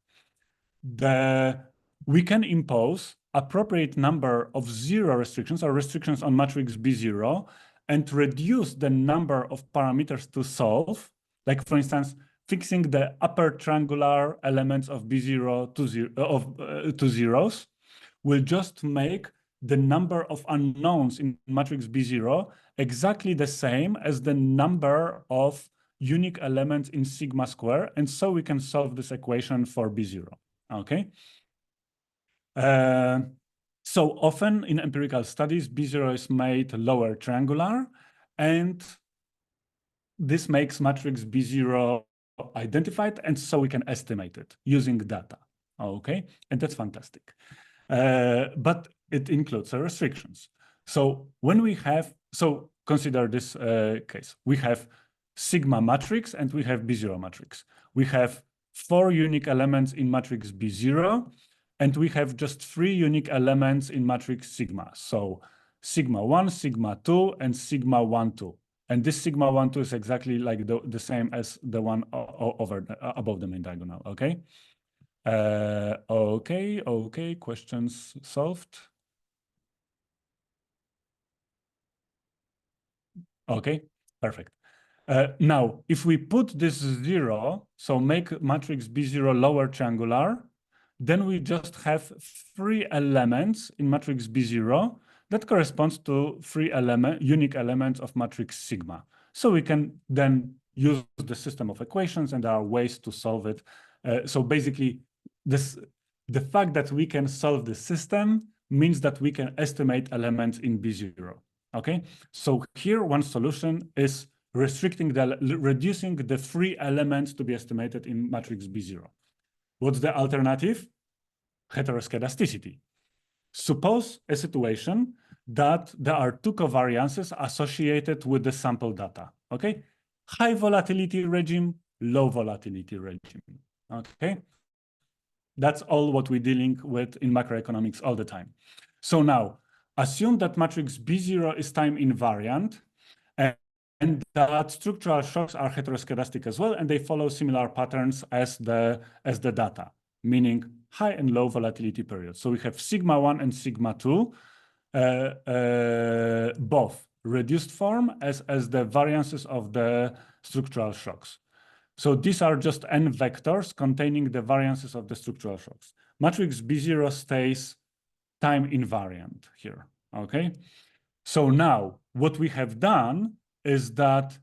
We can impose appropriate number of 0 restrictions or restrictions on matrix B0 and reduce the number of parameters to solve, like for instance, fixing the upper triangular elements of B0 to zeros will just make the number of unknowns in matrix B0 exactly the same as the number of unique elements in sigma square, and so we can solve this equation for B0, okay? So often in empirical studies, B0 is made lower triangular, and this makes matrix B0 identified, and so we can estimate it using data, okay? And that's fantastic. But it includes restrictions. So when we have, so consider this case. We have sigma matrix and we have B0 matrix. We have 4 unique elements in matrix B0, and we have just 3 unique elements in matrix sigma. So sigma 1, sigma 2, and sigma 1, 2. And this sigma 1, 2 is exactly like the same as the one above the main diagonal, okay? Okay, questions solved? Okay, perfect. Now, if we put this 0, so make matrix B0 lower triangular, then we just have 3 elements in matrix B0 that corresponds to 3 unique elements of matrix sigma. So we can then use the system of equations, and there are ways to solve it. So basically, the fact that we can solve the system means that we can estimate elements in B0. Okay, so here one solution is reducing the 3 elements to be estimated in matrix B0. What's the alternative? Heteroscedasticity. Suppose a situation that there are 2 covariances associated with the sample data. Okay, high volatility regime, low volatility regime. Okay, that's all what we're dealing with in macroeconomics all the time. So now, assume that matrix B0 is time invariant, and that structural shocks are heteroscedastic as well, and they follow similar patterns as the data, meaning high and low volatility periods. So we have sigma 1 and sigma 2, both reduced form as the variances of the structural shocks. So these are just n vectors containing the variances of the structural shocks. Matrix B0 stays time invariant here, okay? So now what we have done is that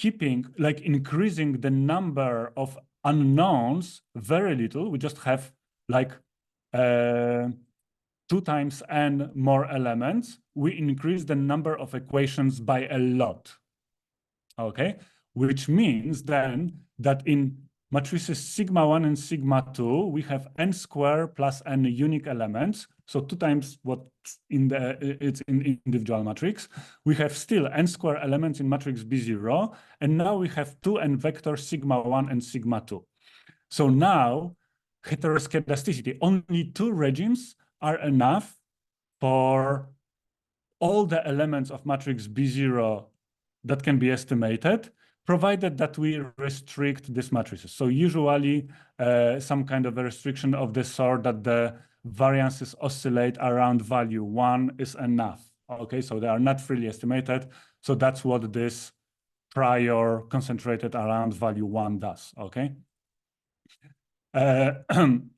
increasing the number of unknowns very little. We just have like 2 times n more elements. We increase the number of equations by a lot, okay? Which means then that in matrices sigma 1 and sigma 2, we have n squared plus n unique elements. So 2 times what it's in individual matrix. We have still n squared elements in matrix B0, and now we have 2 n vectors sigma 1 and sigma 2. So now heteroscedasticity, only 2 regimes are enough for all the elements of matrix B0 that can be estimated, provided that we restrict these matrices. So usually some kind of a restriction of the sort that the variances oscillate around value 1 is enough. Okay, so they are not freely estimated. So that's what this prior concentrated around value 1 does. Okay.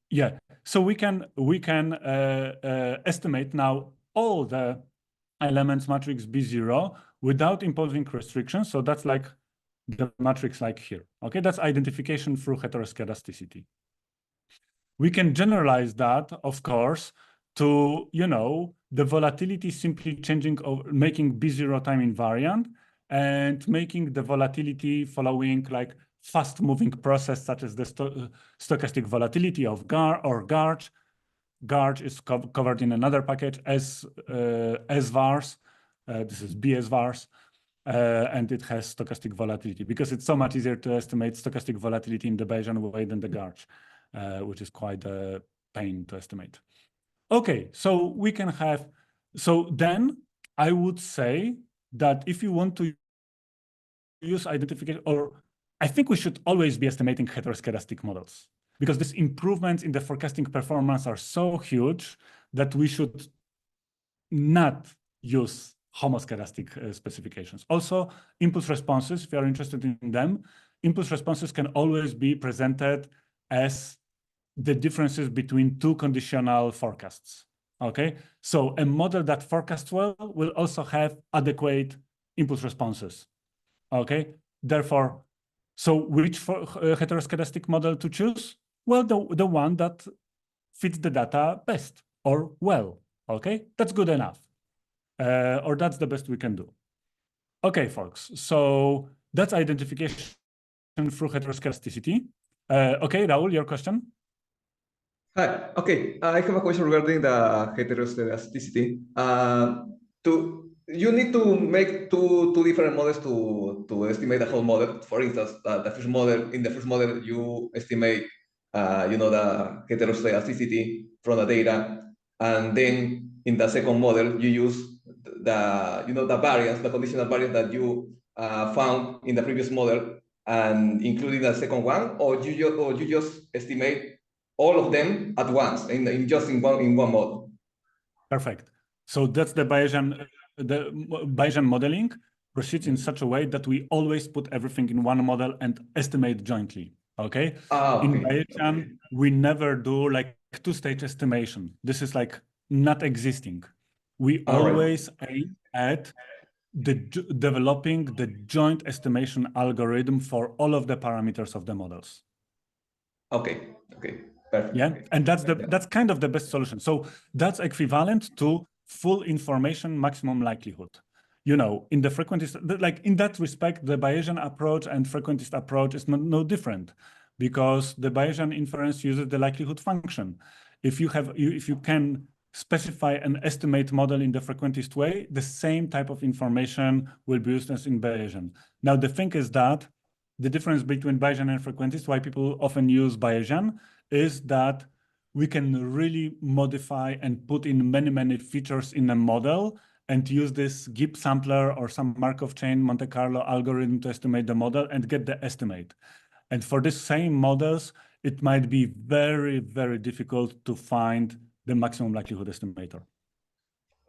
Yeah, so we can estimate now all the elements matrix B0 without imposing restrictions. So that's like the matrix like here. Okay, that's identification through heteroscedasticity. We can generalize that, of course, to, you know, the volatility simply changing, or making B0 time invariant, and making the volatility following like fast-moving process, such as the stochastic volatility of GARCH. GARCH is covered in another package as bsvars. This is bsvars. And it has stochastic volatility because it's so much easier to estimate stochastic volatility in the Bayesian way than the GARCH, which is quite a pain to estimate. Okay, so we can have, so then I would say that if you want to use identification, or I think we should always be estimating heteroscedastic models, because these improvements in the forecasting performance are so huge that we should not use homoscedastic specifications. Also, impulse responses, if you are interested in them, impulse responses can always be presented as the differences between 2 conditional forecasts. Okay, so a model that forecasts well will also have adequate impulse responses. Okay, therefore, so which heteroscedastic model to choose? Well, the one that fits the data best or well. Okay, that's good enough. Or that's the best we can do. Okay, folks, so that's identification through heteroscedasticity. Okay, Raul, your question? Hi, okay, I have a question regarding the heteroscedasticity. you need to make two different models to estimate the whole model. For instance, the first model, in the first model, you estimate the heteroscedasticity from the data, and then in the second model you use the variance, the conditional variance that you found in the previous model, and including the second one, or you just estimate all of them at once in one model. Perfect. So that's the Bayesian modeling proceeds in such a way that we always put everything in one model and estimate jointly. Okay. In Bayesian, we never do like two-stage estimation. This is like not existing. We always aim at developing the joint estimation algorithm for all of the parameters of the models. Okay. Perfect. Yeah, and that's kind of the best solution. So that's equivalent to full information maximum likelihood. You know, in the frequentist, like in that respect, the Bayesian approach and frequentist approach is no different, because the Bayesian inference uses the likelihood function. If you can specify an estimate model in the frequentist way, the same type of information will be used as in Bayesian. Now, the thing is that the difference between Bayesian and frequentist, why people often use Bayesian, is that we can really modify and put in many features in a model and use this GIP sampler or some Markov chain Monte Carlo algorithm to estimate the model and get the estimate. And for these same models, it might be very difficult to find the maximum likelihood estimator.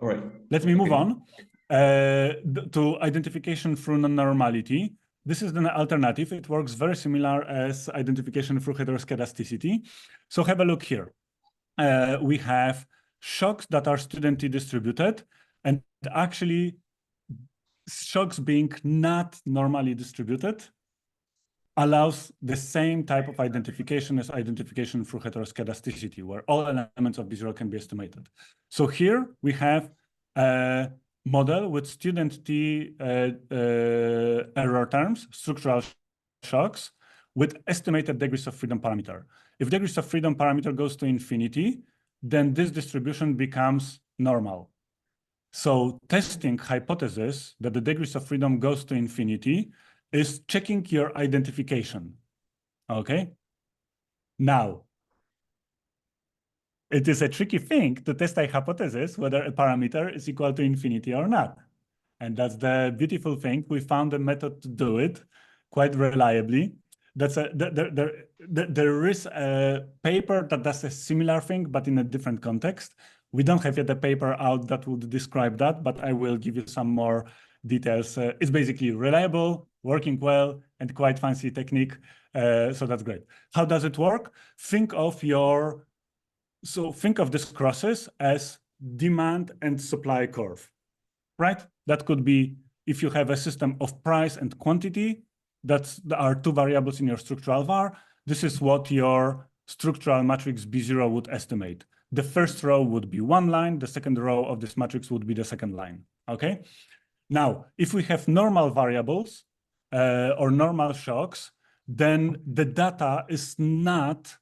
All right. Let me move on to identification through non-normality. This is an alternative. It works very similar as identification through heteroscedasticity. So have a look here. We have shocks that are student distributed, and actually shocks being not normally distributed allows the same type of identification as identification through heteroscedasticity, where all elements of B0 can be estimated. So here we have a model with student t error terms, structural shocks, with estimated degrees of freedom parameter. If degrees of freedom parameter goes to infinity, then this distribution becomes normal. So testing hypothesis that the degrees of freedom goes to infinity is checking your identification. Okay. Now, it is a tricky thing to test a hypothesis whether a parameter is equal to infinity or not. And that's the beautiful thing. We found a method to do it quite reliably. There is a paper that does a similar thing, but in a different context. We don't have yet a paper out that would describe that, but I will give you some more details. It's basically reliable, working well, and quite fancy technique. So that's great. How does it work? Think of this crosses as demand and supply curve, right? That could be if you have a system of price and quantity, there are two variables in your structural var. This is what your structural matrix B0 would estimate. The first row would be one line. The second row of this matrix would be the second line, okay? Now, if we have normal variables or normal shocks, then the data is not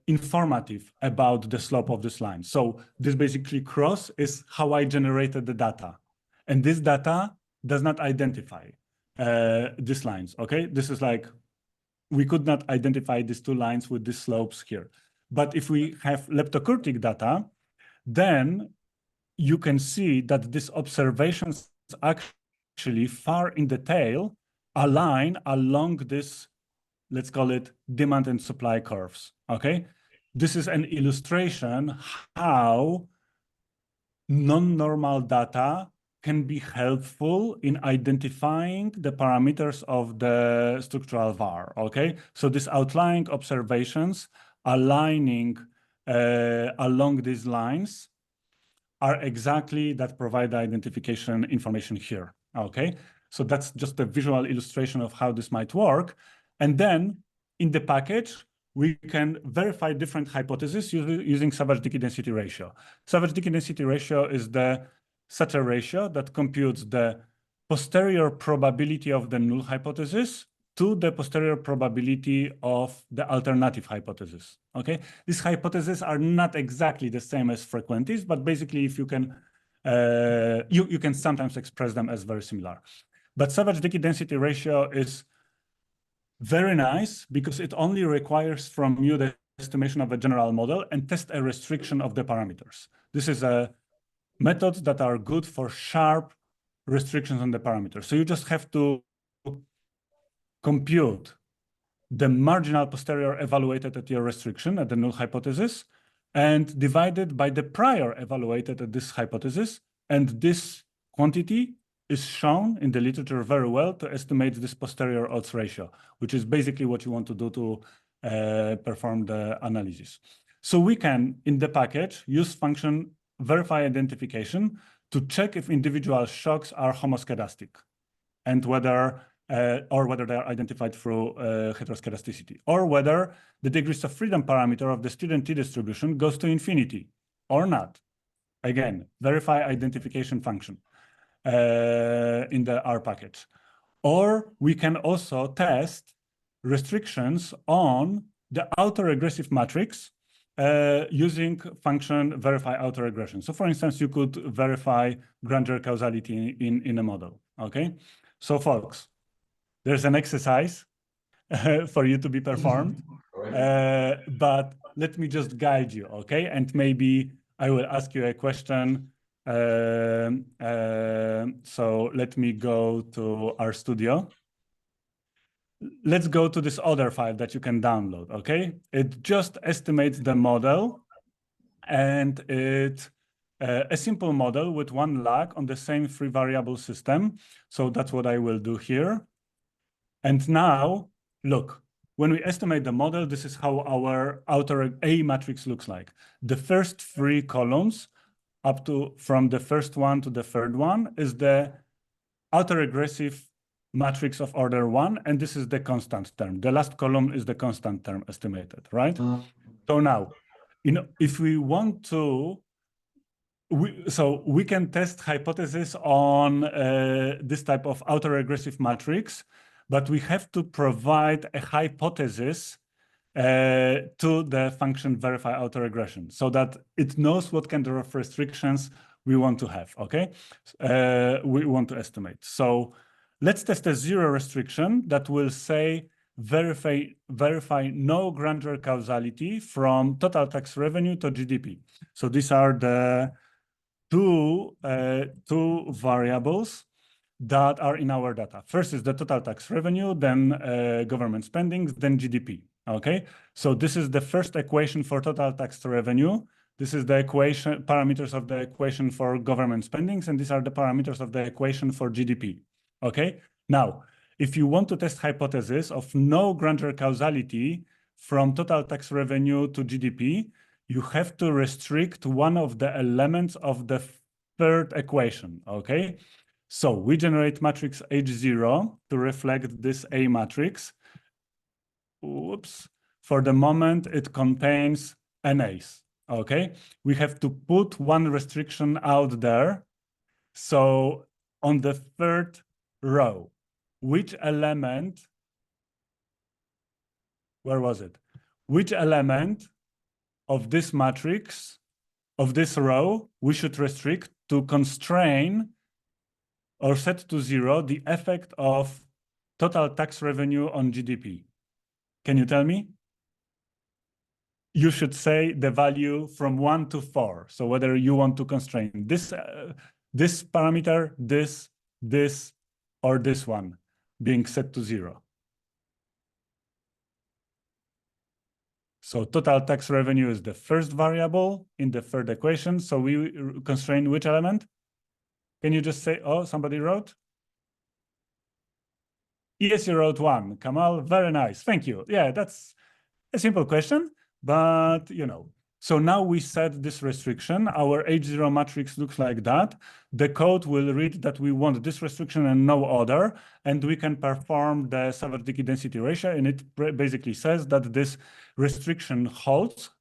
informative about the slope of this line. So this basically cross is how I generated the data. And this data does not identify these lines, okay? This is like, we could not identify these two lines with these slopes here. But if we have leptokurtic data, then you can see that these observations actually far in the tail align along this, let's call it demand and supply curves, okay? This is an illustration how non-normal data can be helpful in identifying the parameters of the structural var, okay? So these outlying observations aligning along these lines are exactly that provide the identification information here, okay? So that's just a visual illustration of how this might work. And then in the package, we can verify different hypotheses using savage Dickey density ratio. Savage Dickey density ratio is such a ratio that computes the posterior probability of the null hypothesis to the posterior probability of the alternative hypothesis, okay? These hypotheses are not exactly the same as frequenties, but basically if you can you can sometimes express them as very similar. But savage-Dickey density ratio is very nice because it only requires from you the estimation of a general model and test a restriction of the parameters. This is a methods that are good for sharp restrictions on the parameters. So you just have to compute the marginal posterior evaluated at your restriction at the null hypothesis and divide it by the prior evaluated at this hypothesis. And this quantity is shown in the literature very well to estimate this posterior odds ratio, which is basically what you want to do to perform the analysis. So we can, in the package, use function verify identification to check if individual shocks are homoscedastic and whether or whether they are identified through heteroscedasticity, or whether the degrees of freedom parameter of the student t-distribution goes to infinity or not. Again, verify identification function in the R package. Or we can also test restrictions on the autoregressive matrix using function verify autoregression. So for instance, you could verify grandeur causality in a model, okay? So folks, there's an exercise for you to be performed, but let me just guide you, okay? And maybe I will ask you a question. So let me go to RStudio. Let's go to this other file that you can download, okay? It just estimates the model, and it a simple model with one lag on the same three variable system. So that's what I will do here. And now, look, when we estimate the model, this is how our outer A matrix looks like. The first three columns up to from the first one to the third one is the autoregressive matrix of order 1, and this is the constant term. The last column is the constant term estimated, right? So now, if we want to, we can test hypothesis on this type of autoregressive matrix, but we have to provide a hypothesis to the function verify autoregression so that it knows what kind of restrictions we want to have, okay? We want to estimate. So let's test a zero restriction that will say verify no grandeur causality from total tax revenue to GDP. So these are the two variables that are in our data. First is the total tax revenue, then government spendings, then GDP, okay? So this is the first equation for total tax revenue. This is the equation, parameters of the equation for government spendings, and these are the parameters of the equation for GDP, okay? Now, if you want to test hypothesis of no grandeur causality from total tax revenue to GDP, you have to restrict one of the elements of the third equation, okay? So we generate matrix H0 to reflect this A matrix. Oops. For the moment, it contains NAs, okay? We have to put one restriction out there. So on the third row, which element, where was it? Which element of this matrix, of this row, we should restrict to constrain or set to 0 the effect of total tax revenue on GDP? Can you tell me? You should say the value from 1 to 4. So whether you want to constrain this, this parameter, this, or this one being set to 0. So total tax revenue is the first variable in the third equation. So we constrain which element? Can you just say, oh, somebody wrote? Yes, you wrote 1. Kamal, very nice. Thank you. Yeah, that's a simple question, but you know. So now we set this restriction. Our H0 matrix looks like that. The code will read that we want this restriction and no other, and we can perform the savage-Dickey density ratio, and it basically says that this restriction holds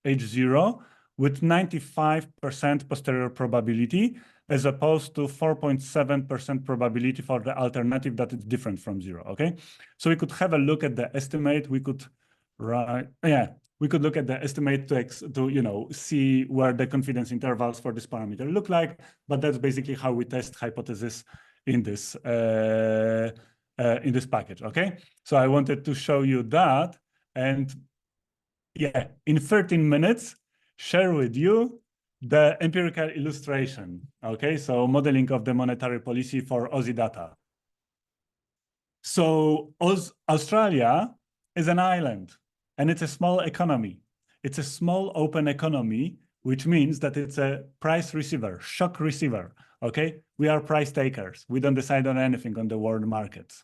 H0 with 95% posterior probability, as opposed to 4.7% probability for the alternative that is different from 0, okay? So we could have a look at the estimate. We could write, yeah, we could look at the estimate to see where the confidence intervals for this parameter look like. But that's basically how we test hypothesis in this package. Okay, so I wanted to show you that, and yeah, in 13 minutes, share with you the empirical illustration. Okay, so modeling of the monetary policy for Aussie data. So Australia is an island, and it's a small economy. It's a small open economy, which means that it's a price receiver, shock receiver. Okay, we are price takers. We don't decide on anything on the world markets.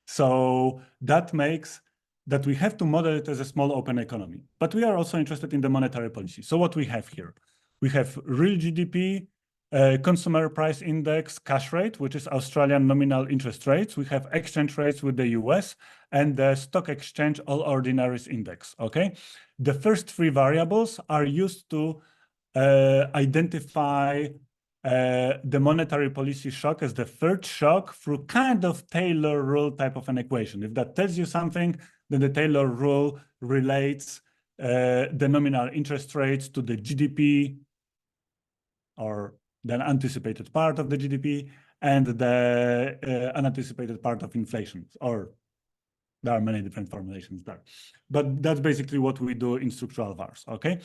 So that makes that we have to model it as a small open economy. But we are also interested in the monetary policy. So what we have here, we have real GDP, consumer price index, cash rate, which is Australian nominal interest rates. We have exchange rates with the US and the stock exchange all ordinaries index. Okay, the first three variables are used to identify the monetary policy shock as the third shock through kind of Taylor rule type of an equation. If that tells you something, then the Taylor rule relates the nominal interest rates to the GDP, or the anticipated part of the GDP, and the unanticipated part of inflation, or there are many different formulations there. But that's basically what we do in structural VARs, okay?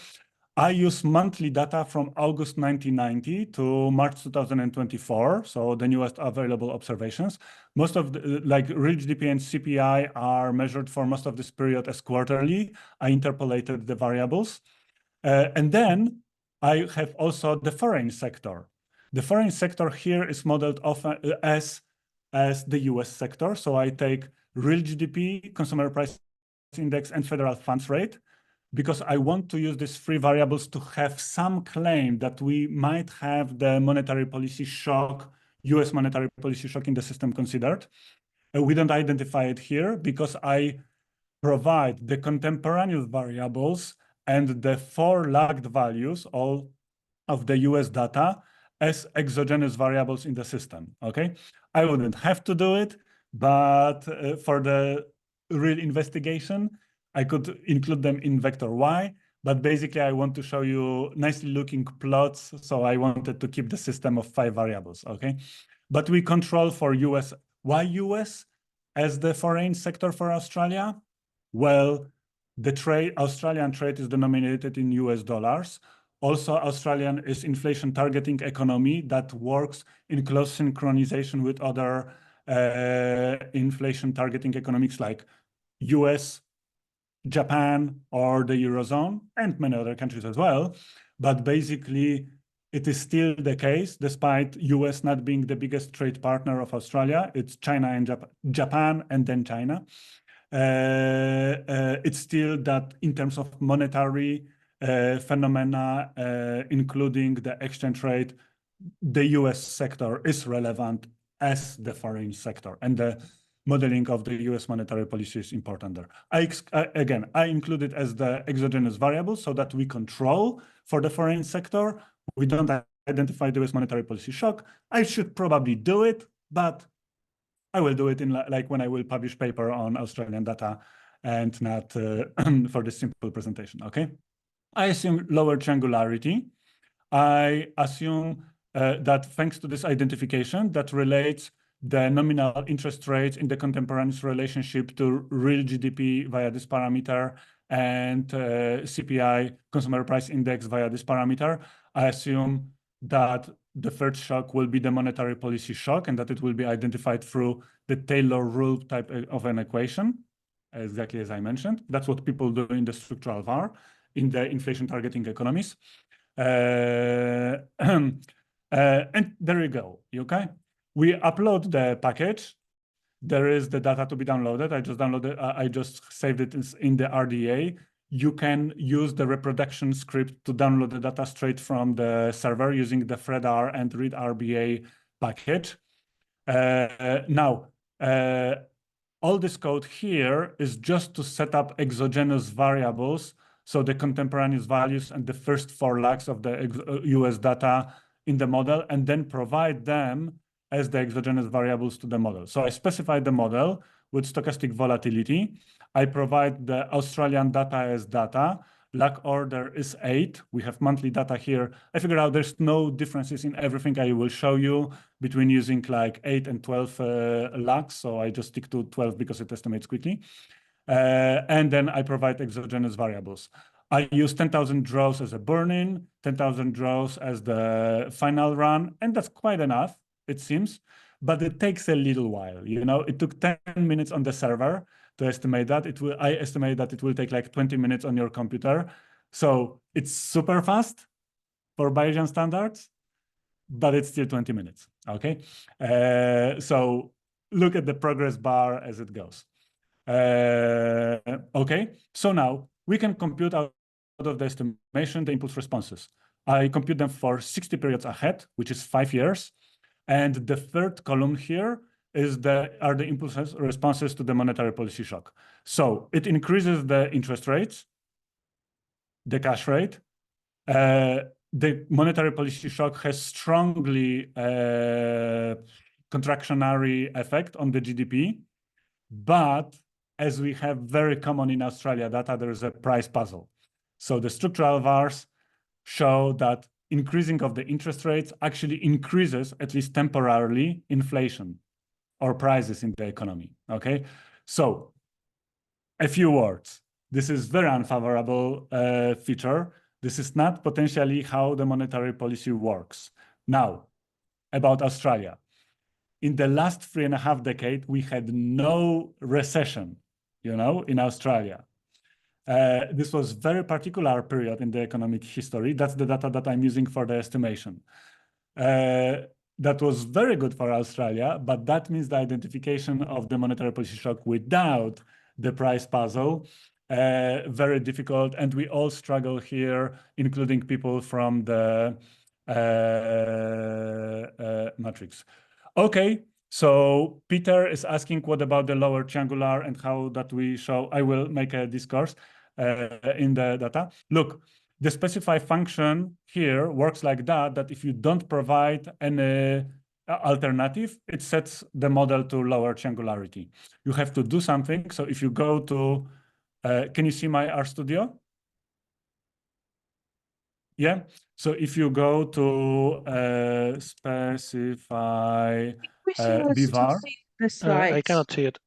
I use monthly data from August 1990 to March 2024, so the newest available observations. Most of the, like real GDP and CPI are measured for most of this period as quarterly. I interpolated the variables. And then I have also the foreign sector. The foreign sector here is modeled often as the US sector. So I take real GDP, consumer price index, and federal funds rate, because I want to use these three variables to have some claim that we might have the monetary policy shock, US monetary policy shock in the system considered. We don't identify it here because I provide the contemporaneous variables and the four lagged values, all of the US data, as exogenous variables in the system, okay? I wouldn't have to do it, but for the real investigation, I could include them in vector Y, but basically I want to show you nicely looking plots, so I wanted to keep the system of 5 variables, okay? But we control for US. Why US as the foreign sector for Australia? Well, the Australian trade is denominated in US dollars. Also, Australian is inflation targeting economy that works in close synchronization with other inflation targeting economics like US, Japan, or the Eurozone, and many other countries as well. But basically, it is still the case, despite US not being the biggest trade partner of Australia. It's China and Japan, and then China. It's still that in terms of monetary phenomena, including the exchange rate, the US sector is relevant as the foreign sector, and the modeling of the US monetary policy is important there. I include it as the exogenous variable so that we control for the foreign sector. We don't identify the US monetary policy shock. I should probably do it, but I will do it in like when I will publish paper on Australian data and not for this simple presentation, okay? I assume lower triangularity. I assume that thanks to this identification that relates the nominal interest rates in the contemporaneous relationship to real GDP via this parameter and CPI, consumer price index, via this parameter, I assume that the third shock will be the monetary policy shock and that it will be identified through the Taylor rule type of an equation, exactly as I mentioned. That's what people do in the structural VAR, in the inflation targeting economies. And there you go, okay? We upload the package. There is the data to be downloaded. I just saved it in the RDA. You can use the reproduction script to download the data straight from the server using the threadr and readRBA package. Now, all this code here is just to set up exogenous variables, so the contemporaneous values and the first 4 lags of the US data in the model, and then provide them as the exogenous variables to the model. So I specified the model with stochastic volatility. I provide the Australian data as data. Lag order is 8. We have monthly data here. I figured out there's no differences in everything I will show you between using like 8 and 12 lags. So I just stick to 12 because it estimates quickly. And then I provide exogenous variables. I use 10,000 draws as a burn-in, 10,000 draws as the final run, and that's quite enough, it seems. But it takes a little while. You know, it took 10 minutes on the server to estimate that. I estimate that it will take like 20 minutes on your computer. So it's super fast for Bayesian standards, but it's still 20 minutes, okay? So look at the progress bar as it goes. Okay, so now we can compute out of the estimation the impulse responses. I compute them for 60 periods ahead, which is 5 years. And the third column here are the impulse responses to the monetary policy shock. So it increases the interest rates, the cash rate. The monetary policy shock has strongly contractionary effect on the GDP, but as we have very common in Australia data, there is a price puzzle. So the structural VARs show that increasing of the interest rates actually increases, at least temporarily, inflation or prices in the economy, okay? So a few words. This is very unfavorable feature. This is not potentially how the monetary policy works. Now, about Australia. In the last 3.5 decades, we had no recession, you know, in Australia. This was a very particular period in the economic history. That's the data that I'm using for the estimation. That was very good for Australia, but that means the identification of the monetary policy shock without the price puzzle, very difficult. And we all struggle here, including people from the matrix. Okay, so Peter is asking what about the lower triangular and how that we show. I will make a discourse in the data. Look, the specify function here works like that if you don't provide any alternative, it sets the model to lower triangularity. You have to do something. So if you go to, can you see my RStudio? Yeah. So if you go to specify bvar, the slides. I cannot see it.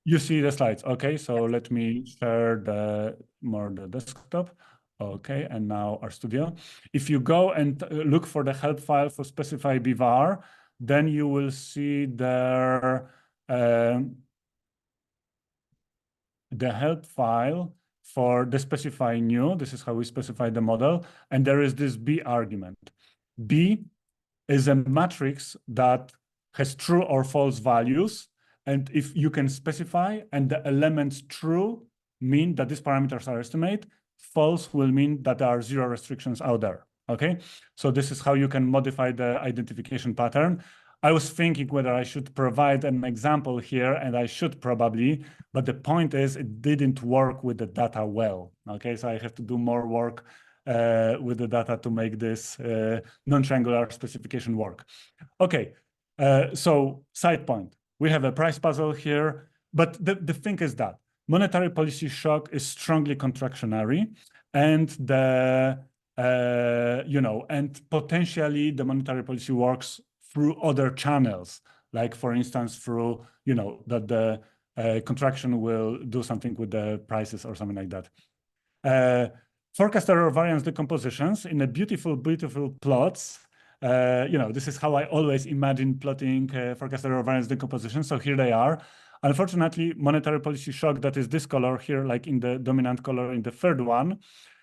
You see the slides. Okay, so let me share the desktop. Okay, and now RStudio. If you go and look for the help file for specify bvar, then you will see there the help file for the specify new. This is how we specify the model. And there is this B argument. B is a matrix that has true or false values. And if you can specify and the elements true mean that these parameters are estimate, false will mean that there are 0 restrictions out there. Okay, so this is how you can modify the identification pattern. I was thinking whether I should provide an example here, and I should probably, but the point is it didn't work with the data well. Okay, so I have to do more work with the data to make this non-triangular specification work. Okay, so side point. We have a price puzzle here, but the thing is that monetary policy shock is strongly contractionary, and and potentially the monetary policy works through other channels, like for instance through that the contraction will do something with the prices or something like that. Forecast error variance decompositions in a beautiful plots. This is how I always imagine plotting forecast error variance decomposition. So here they are. Unfortunately, monetary policy shock, that is this color here, like in the dominant color in the third one,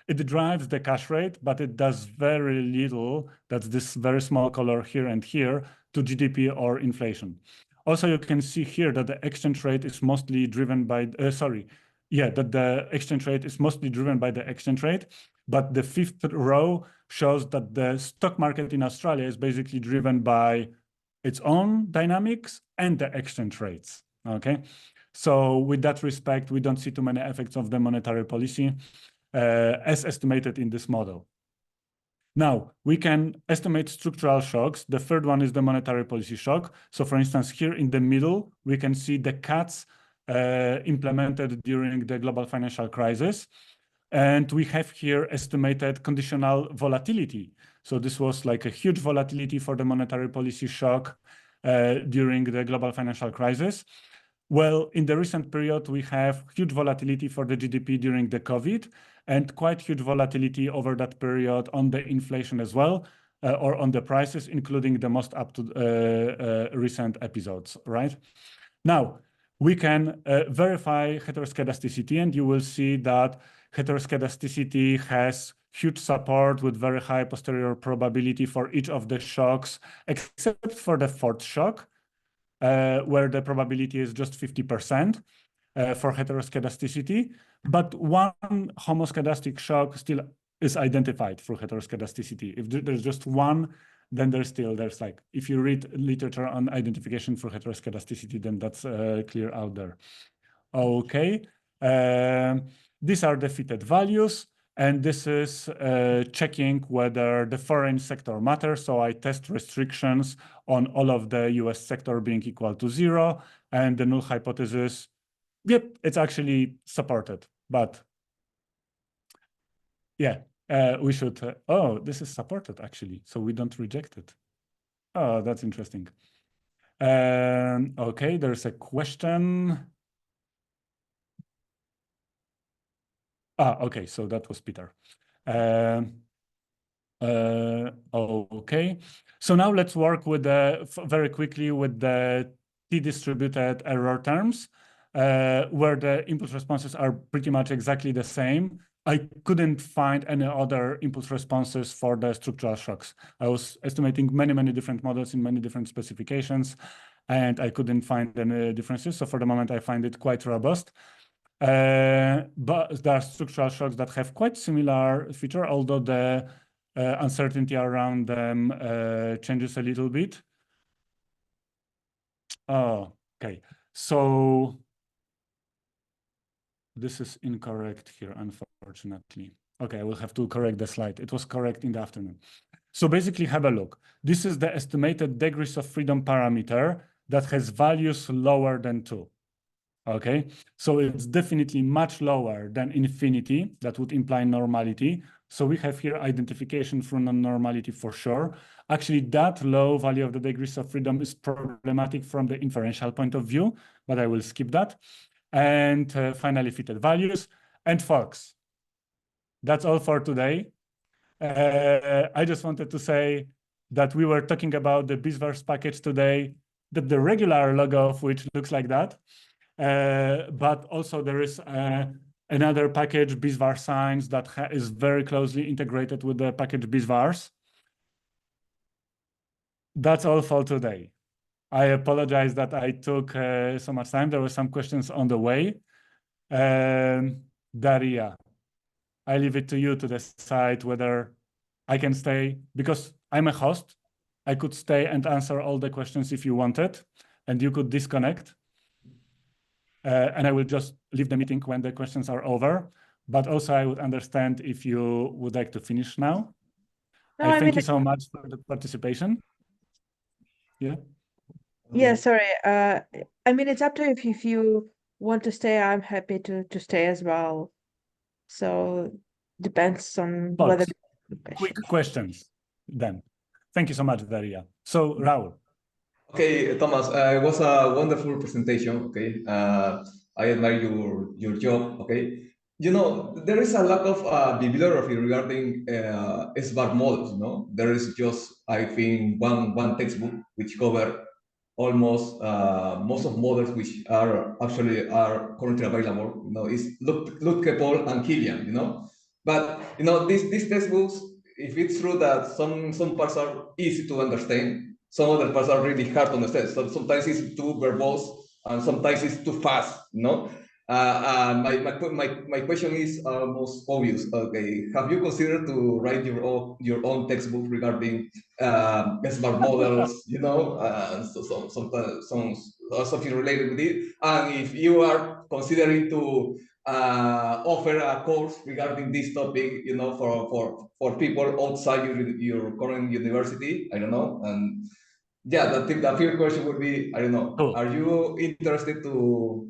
it drives the cash rate, but it does very little, that's this very small color here and here, to GDP or inflation. Also, you can see here that the exchange rate is mostly driven by, that the exchange rate is mostly driven by the exchange rate. But the fifth row shows that the stock market in Australia is basically driven by its own dynamics and the exchange rates, okay? So with that respect, we don't see too many effects of the monetary policy as estimated in this model. Now, we can estimate structural shocks. The third one is the monetary policy shock. So for instance, here in the middle, we can see the cuts implemented during the global financial crisis. And we have here estimated conditional volatility. So this was like a huge volatility for the monetary policy shock during the global financial crisis. Well, in the recent period, we have huge volatility for the GDP during the COVID and quite huge volatility over that period on the inflation as well, or on the prices, including the most up to recent episodes, right? Now, we can verify heteroscedasticity, and you will see that heteroscedasticity has huge support with very high posterior probability for each of the shocks, except for the fourth shock, where the probability is just 50% for heteroscedasticity. But one homoscedastic shock still is identified through heteroscedasticity. If there's just one, then there's like, if you read literature on identification for heteroscedasticity, then that's clear out there. Okay, these are the fitted values, and this is checking whether the foreign sector matters. So I test restrictions on all of the US sector being equal to 0, and the null hypothesis, yep, it's actually supported, but yeah, we should, oh, this is supported actually, so we don't reject it. Oh, that's interesting. Okay, there's a question. Okay, so that was Peter. Okay, so now let's work with very quickly with the t-distributed error terms, where the impulse responses are pretty much exactly the same. I couldn't find any other impulse responses for the structural shocks. I was estimating many different models in many different specifications, and I couldn't find any differences. So for the moment, I find it quite robust. But there are structural shocks that have quite similar feature, although the uncertainty around them changes a little bit. Oh, okay. So this is incorrect here, unfortunately. Okay, I will have to correct the slide. It was correct in the afternoon. So basically, have a look. This is the estimated degrees of freedom parameter that has values lower than 2. Okay, so it's definitely much lower than infinity. That would imply normality. So we have here identification through non-normality for sure. Actually, that low value of the degrees of freedom is problematic from the inferential point of view, but I will skip that. And finally, fitted values. And folks, that's all for today. I just wanted to say that we were talking about the bsvars package today, that the regular logo of which looks like that. But also there is another package, bsvars signs, that is very closely integrated with the package bsvars. That's all for today. I apologize that I took so much time. There were some questions on the way. Daria, I leave it to you to decide whether I can stay, because I'm a host. I could stay and answer all the questions if you wanted, and you could disconnect. And I will just leave the meeting when the questions are over. But also I would understand if you would like to finish now. No, I thank you so much for the participation. Yeah. Yeah, sorry. I mean, it's up to you if you want to stay. I'm happy to stay as well. So depends on whether. Quick questions then. Thank you so much, Daria. So Raul. Okay, Thomas, it was a wonderful presentation. Okay, I admire your job. Okay, you know, there is a lack of bibliography regarding SBAR models. No, there is just, I think, one textbook which cover almost most of models which are currently available. You know, is Lutke, Paul, and Killian. You know, but you know these textbooks, if it's true that some parts are easy to understand, some other parts are really hard to understand. So sometimes it's too verbose and sometimes it's too fast. You know. My question is most obvious. Okay, have you considered to write your own textbook regarding SBAR models? You know, something related with it. And if you are considering to offer a course regarding this topic, you know, for people outside your current university, I don't know. And yeah, the first question would be, I don't know, are you interested to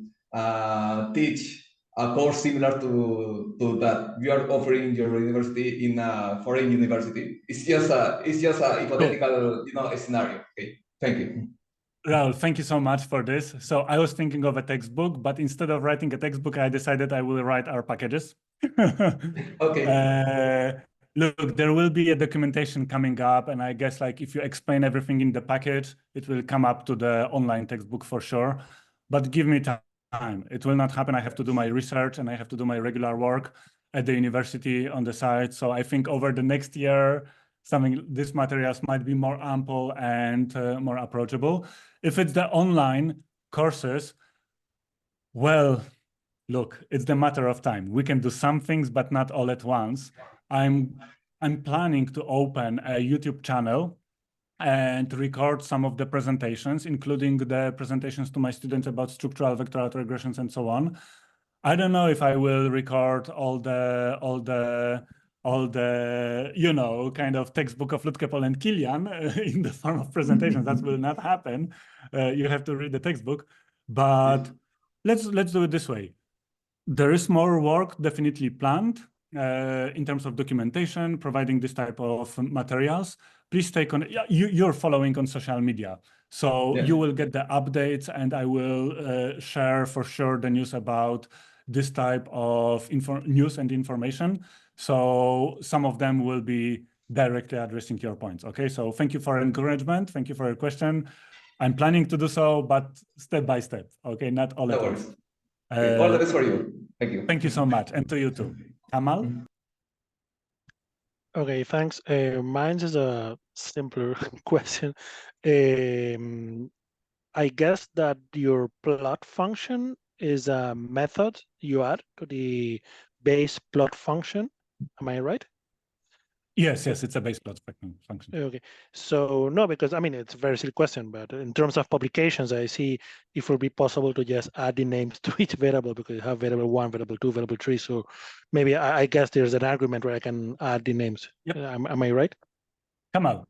teach a course similar to that you are offering in your university in a foreign university. It's just a hypothetical, scenario. Okay, thank you. Raul, thank you so much for this. So I was thinking of a textbook, but instead of writing a textbook, I decided I will write our packages. Okay. Look, there will be a documentation coming up, and I guess like if you explain everything in the package, it will come up to the online textbook for sure. But give me time. It will not happen. I have to do my research and I have to do my regular work at the university on the side. So I think over the next year, these materials might be more ample and more approachable. If it's the online courses, well, look, it's the matter of time. We can do some things, but not all at once. I'm planning to open a YouTube channel and record some of the presentations, including the presentations to my students about structural vector regressions and so on. I don't know if I will record all the kind of textbook of Lutkepol and Kilian in the form of presentations. That will not happen. You have to read the textbook, but let's do it this way. There is more work definitely planned in terms of documentation, providing this type of materials. Please take on, you're following on social media. So you will get the updates and I will share for sure the news about this type of news and information. So some of them will be directly addressing your points. Okay, so thank you for encouragement. Thank you for your question. I'm planning to do so, but step by step. Okay, not all at once. Okay, all the best for you. Thank you. Thank you so much. And to you too. Kamal? Okay, thanks. Mine is a simpler question. I guess that your plot function is a method you add to the base plot function. Am I right? Yes, it's a base plot function. Okay, so no, because I mean, it's a very silly question, but in terms of publications, I see it will be possible to just add the names to each variable because you have variable 1, variable 2, variable 3. So maybe I guess there's an argument where I can add the names. Yep. Am I right? Kamal,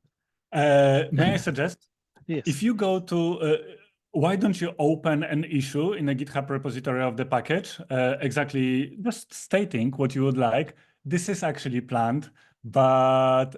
may I suggest? Yes. If you go to, why don't you open an issue in a GitHub repository of the package, exactly just stating what you would like. This is actually planned, but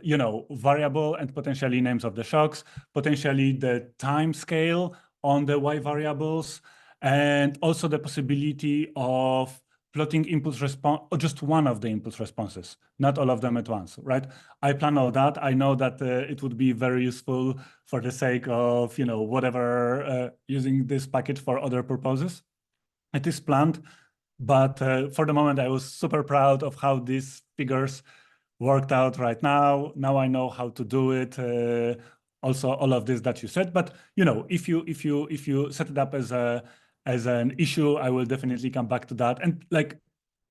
variable and potentially names of the shocks, potentially the time scale on the Y variables, and also the possibility of plotting impulse response, or just one of the impulse responses, not all of them at once, right? I plan all that. I know that it would be very useful for the sake of, whatever, using this package for other purposes. It is planned, but for the moment, I was super proud of how these figures worked out right now. Now I know how to do it. Also, all of this that you said, but if you set it up as an issue, I will definitely come back to that. And like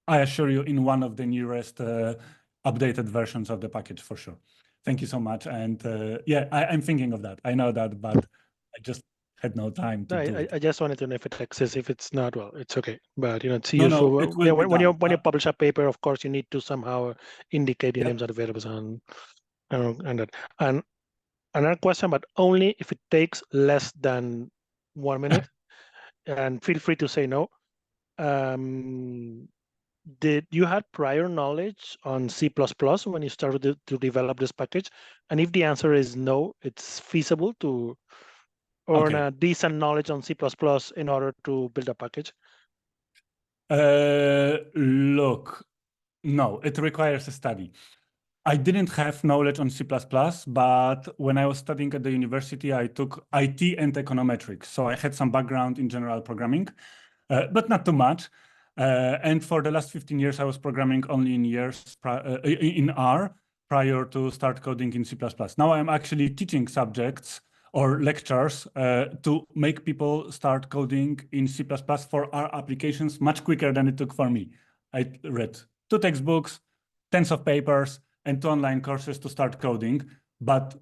I assure you, in one of the nearest updated versions of the package for sure. Thank you so much. And I'm thinking of that. I know that, but I just had no time to do it. I just wanted to know if it exists. If it's not, well, it's okay. But it's No, useful. it will be when done. you publish a paper, of course, you need to somehow indicate the names of the variables and that. And another question, but only if it takes less than 1 minute. And feel free to say no. Did you had prior knowledge on C++ when you started to develop this package? And if the answer is no, it's feasible to earn a decent knowledge on C++ in order to build a package? Look, no, it requires a study. I didn't have knowledge on C++, but when I was studying at the university, I took IT and econometrics. So I had some background in general programming, but not too much. And for the last 15 years, I was programming only in R prior to start coding in C++. Now I'm actually teaching subjects or lectures to make people start coding in C++ for R applications much quicker than it took for me. I read 2 textbooks, tens of papers, and 2 online courses to start coding, but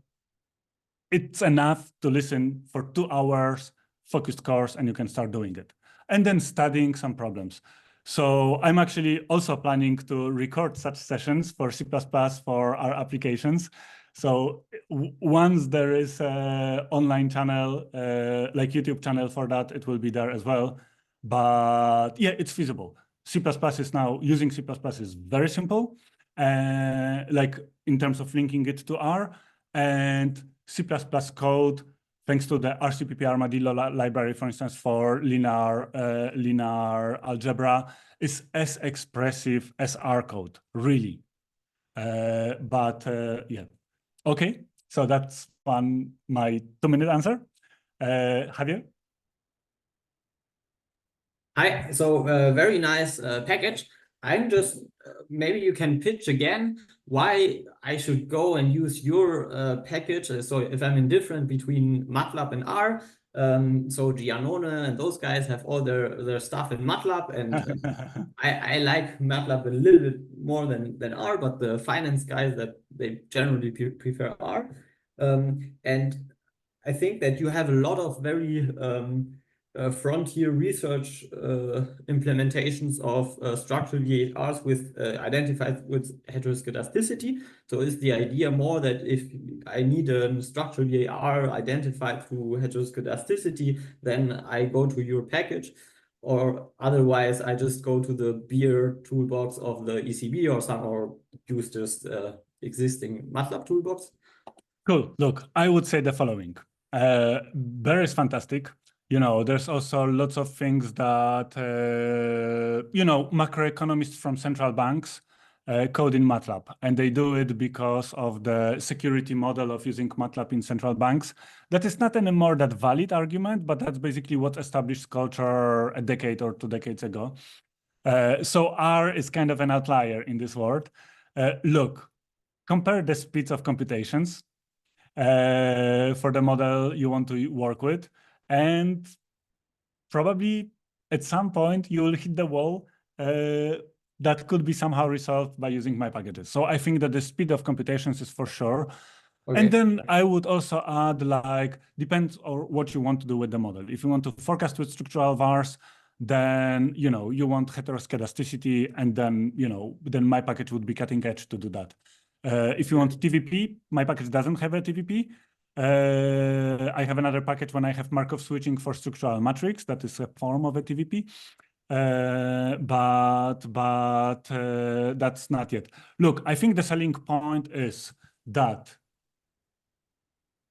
it's enough to listen for 2 hours, focused course, and you can start doing it. And then studying some problems. So I'm actually also planning to record such sessions for C++ for our applications. So once there is an online channel, like YouTube channel for that, it will be there as well. but yeah, it's feasible. C++ is now using C++ is very simple, like in terms of linking it to R, and C++ code, thanks to the RCPP Armadillo library, for instance, for linear algebra, is as expressive as R code, really. Yeah, okay. So that's my 2-minute answer. Javier? Hi, so very nice package. I'm just, maybe you can pitch again why I should go and use your package. So if I'm indifferent between MATLAB and R, so Giannone and those guys have all their stuff in MATLAB, and I like MATLAB a little bit more than R, but the finance guys, that they generally prefer R. And I think that you have a lot of very frontier research implementations of structural VHRs with identified with heteroscedasticity. So is the idea more that if I need a structural VHR identified through heteroscedasticity, then I go to your package, or otherwise I just go to the beer toolbox of the ECB or some, or use just existing MATLAB toolbox? Cool. Look, I would say the following. Bear is fantastic. You know, there's also lots of things that, you know, macroeconomists from central banks code in MATLAB, and they do it because of the security model of using MATLAB in central banks. That is not anymore that valid argument, but that's basically what established culture a decade or 2 decades ago. So R is kind of an outlier in this world. Look, compare the speeds of computations for the model you want to work with, and probably at some point you will hit the wall that could be somehow resolved by using my packages. So I think that the speed of computations is for sure. Okay. And then I would also add, like, depends on what you want to do with the model. If you want to forecast with structural vars, then, you know, you want heteroscedasticity, and then, you know, then my package would be cutting edge to do that. If you want TVP, my package doesn't have a TVP. I have another package when I have Markov switching for structural matrix. That is a form of a TVP. But that's not yet. Look, I think the selling point is that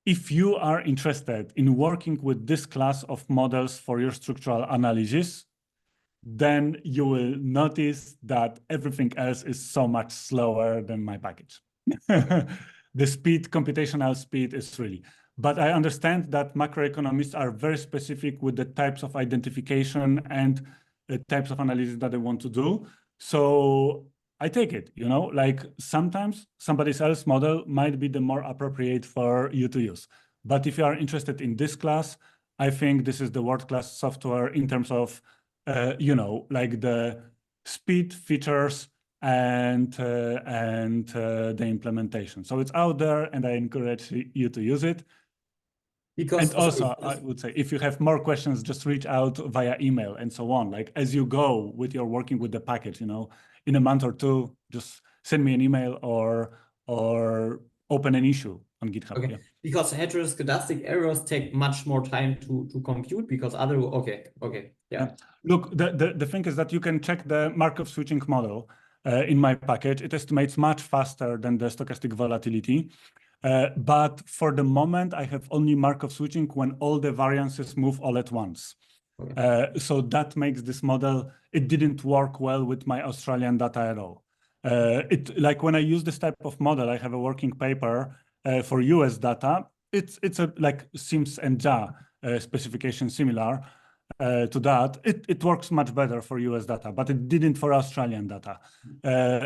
if you are interested in working with this class of models for your structural analysis, then you will notice that everything else is so much slower than my package. The speed, computational speed is really. But I understand that macroeconomists are very specific with the types of identification and the types of analysis that they want to do. So I take it, you know, like sometimes somebody else's model might be the more appropriate for you to use. But if you are interested in this class, I think this is the world-class software in terms of, you know, like the speed, features, and the implementation. So it's out there, and I encourage you to use it. Because, and also, I would say, if you have more questions, just reach out via email and so on. Like as you go with your working with the package, you know, in a month or 2, just send me an email or open an issue on GitHub. Okay. Yeah. Because heteroscedastic errors take much more time to compute, because other, yeah. Look, the thing is that you can check the Markov switching model in my package. It estimates much faster than the stochastic volatility. But for the moment, I have only Markov switching when all the variances move all at once. Okay. So that makes this model, it didn't work well with my Australian data at all. Like when I use this type of model, I have a working paper for US data. It's a like Sims and Ja specification similar to that. It works much better for US data, but it didn't for Australian data.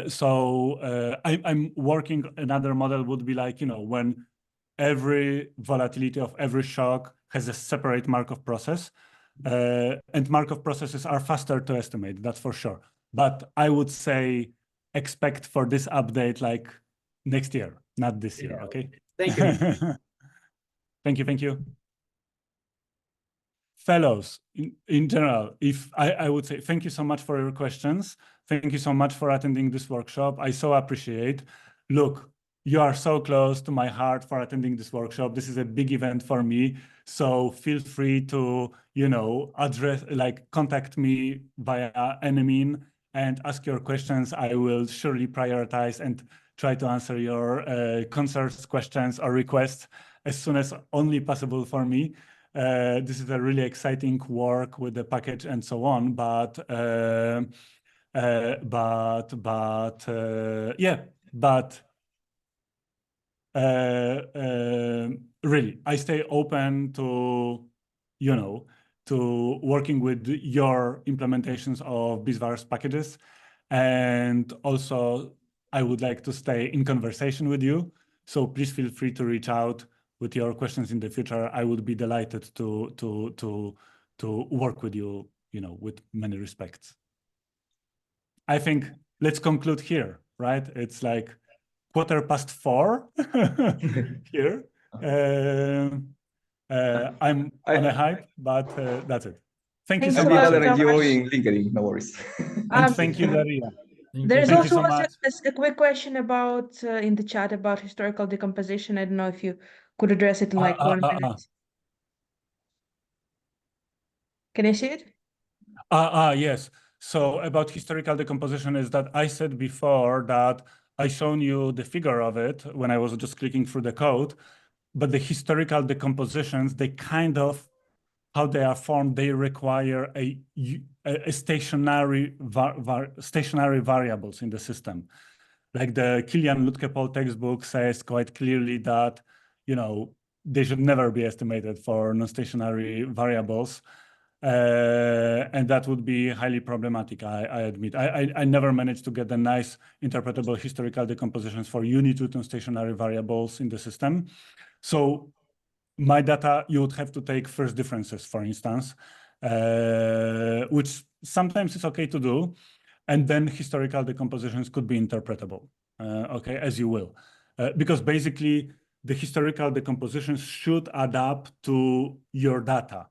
So I'm working, another model would be like, you know, when every volatility of every shock has a separate Markov process, and Markov processes are faster to estimate, that's for sure. But I would say expect for this update like next year, not this year, okay? Thank you. Thank you. Fellows, in general, if I would say thank you so much for your questions. Thank you so much for attending this workshop. I so appreciate. Look, you are so close to my heart for attending this workshop. This is a big event for me. So feel free to, contact me via any means and ask your questions. I will surely prioritize and try to answer your concerns, questions, or requests as soon as only possible for me. This is a really exciting work with the package and so on, but really, I stay open to, to working with your implementations of bsvars packages. And also, I would like to stay in conversation with you. So please feel free to reach out with your questions in the future. I would be delighted to work with you, with many respects. I think let's conclude here, right? It's like 4:15 here. I'm on a hype, but that's it. Thank you Thank so you much. so I'll you much. in LinkedIn, no worries. And thank you, Daria. There's Thank you also so much. a quick question about in the chat about historical decomposition. I don't know if you could address it in like 1 minute. Can I see it? Yes. So about historical decomposition is that I said before that I shown you the figure of it when I was just clicking through the code, but the historical decompositions, they kind of, how they are formed, they require a stationary variables in the system. Like the Kilian Lutke-Paul textbook says quite clearly that, they should never be estimated for non-stationary variables. And that would be highly problematic, I admit. I never managed to get the nice interpretable historical decompositions for unitude non-stationary variables in the system. So my data, you would have to take first differences, for instance, which sometimes is okay to do. And then historical decompositions could be interpretable, okay, as you will. Because basically, the historical decompositions should adapt to your data.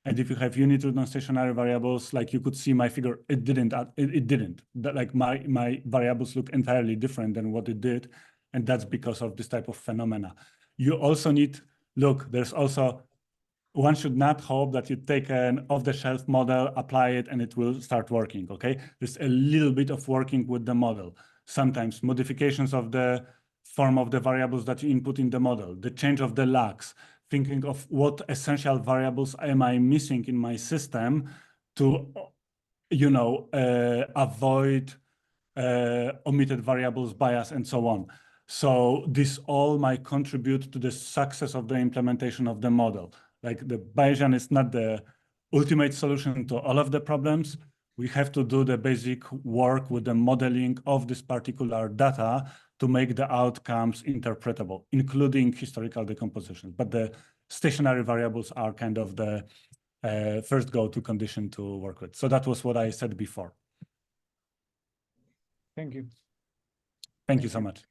And if you have unitude non-stationary variables, like you could see my figure, it didn't. That, like my variables look entirely different than what it did. And that's because of this type of phenomena. You also need, look, there's also, one should not hope that you take an off-the-shelf model, apply it, and it will start working, okay? There's a little bit of working with the model. Sometimes modifications of the form of the variables that you input in the model, the change of the lags, thinking of what essential variables am I missing in my system to, avoid omitted variables bias and so on. So this all might contribute to the success of the implementation of the model. Like the Bayesian is not the ultimate solution to all of the problems. We have to do the basic work with the modeling of this particular data to make the outcomes interpretable, including historical decomposition. But the stationary variables are kind of the first go-to condition to work with. So that was what I said before. Thank you. Thank you so much.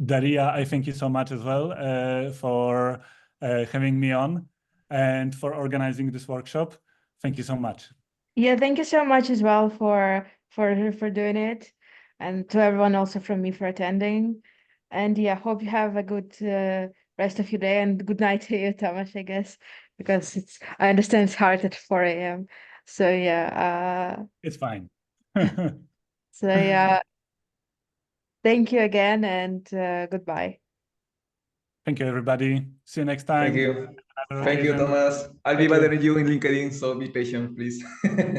Daria, I thank you so much as well for having me on and for organizing this workshop. Thank you so much. Yeah, thank you so much as well for doing it, and to everyone also from me for attending. And yeah, hope you have a good rest of your day, and good night to you, Thomas, I guess, because I understand it's hard at 4 a.m. So yeah, it's fine. So yeah, thank you again, and goodbye. Thank you, everybody. See you next time. Thank you. Thank you, Thomas. I'll be bothering you in LinkedIn, so be patient, please.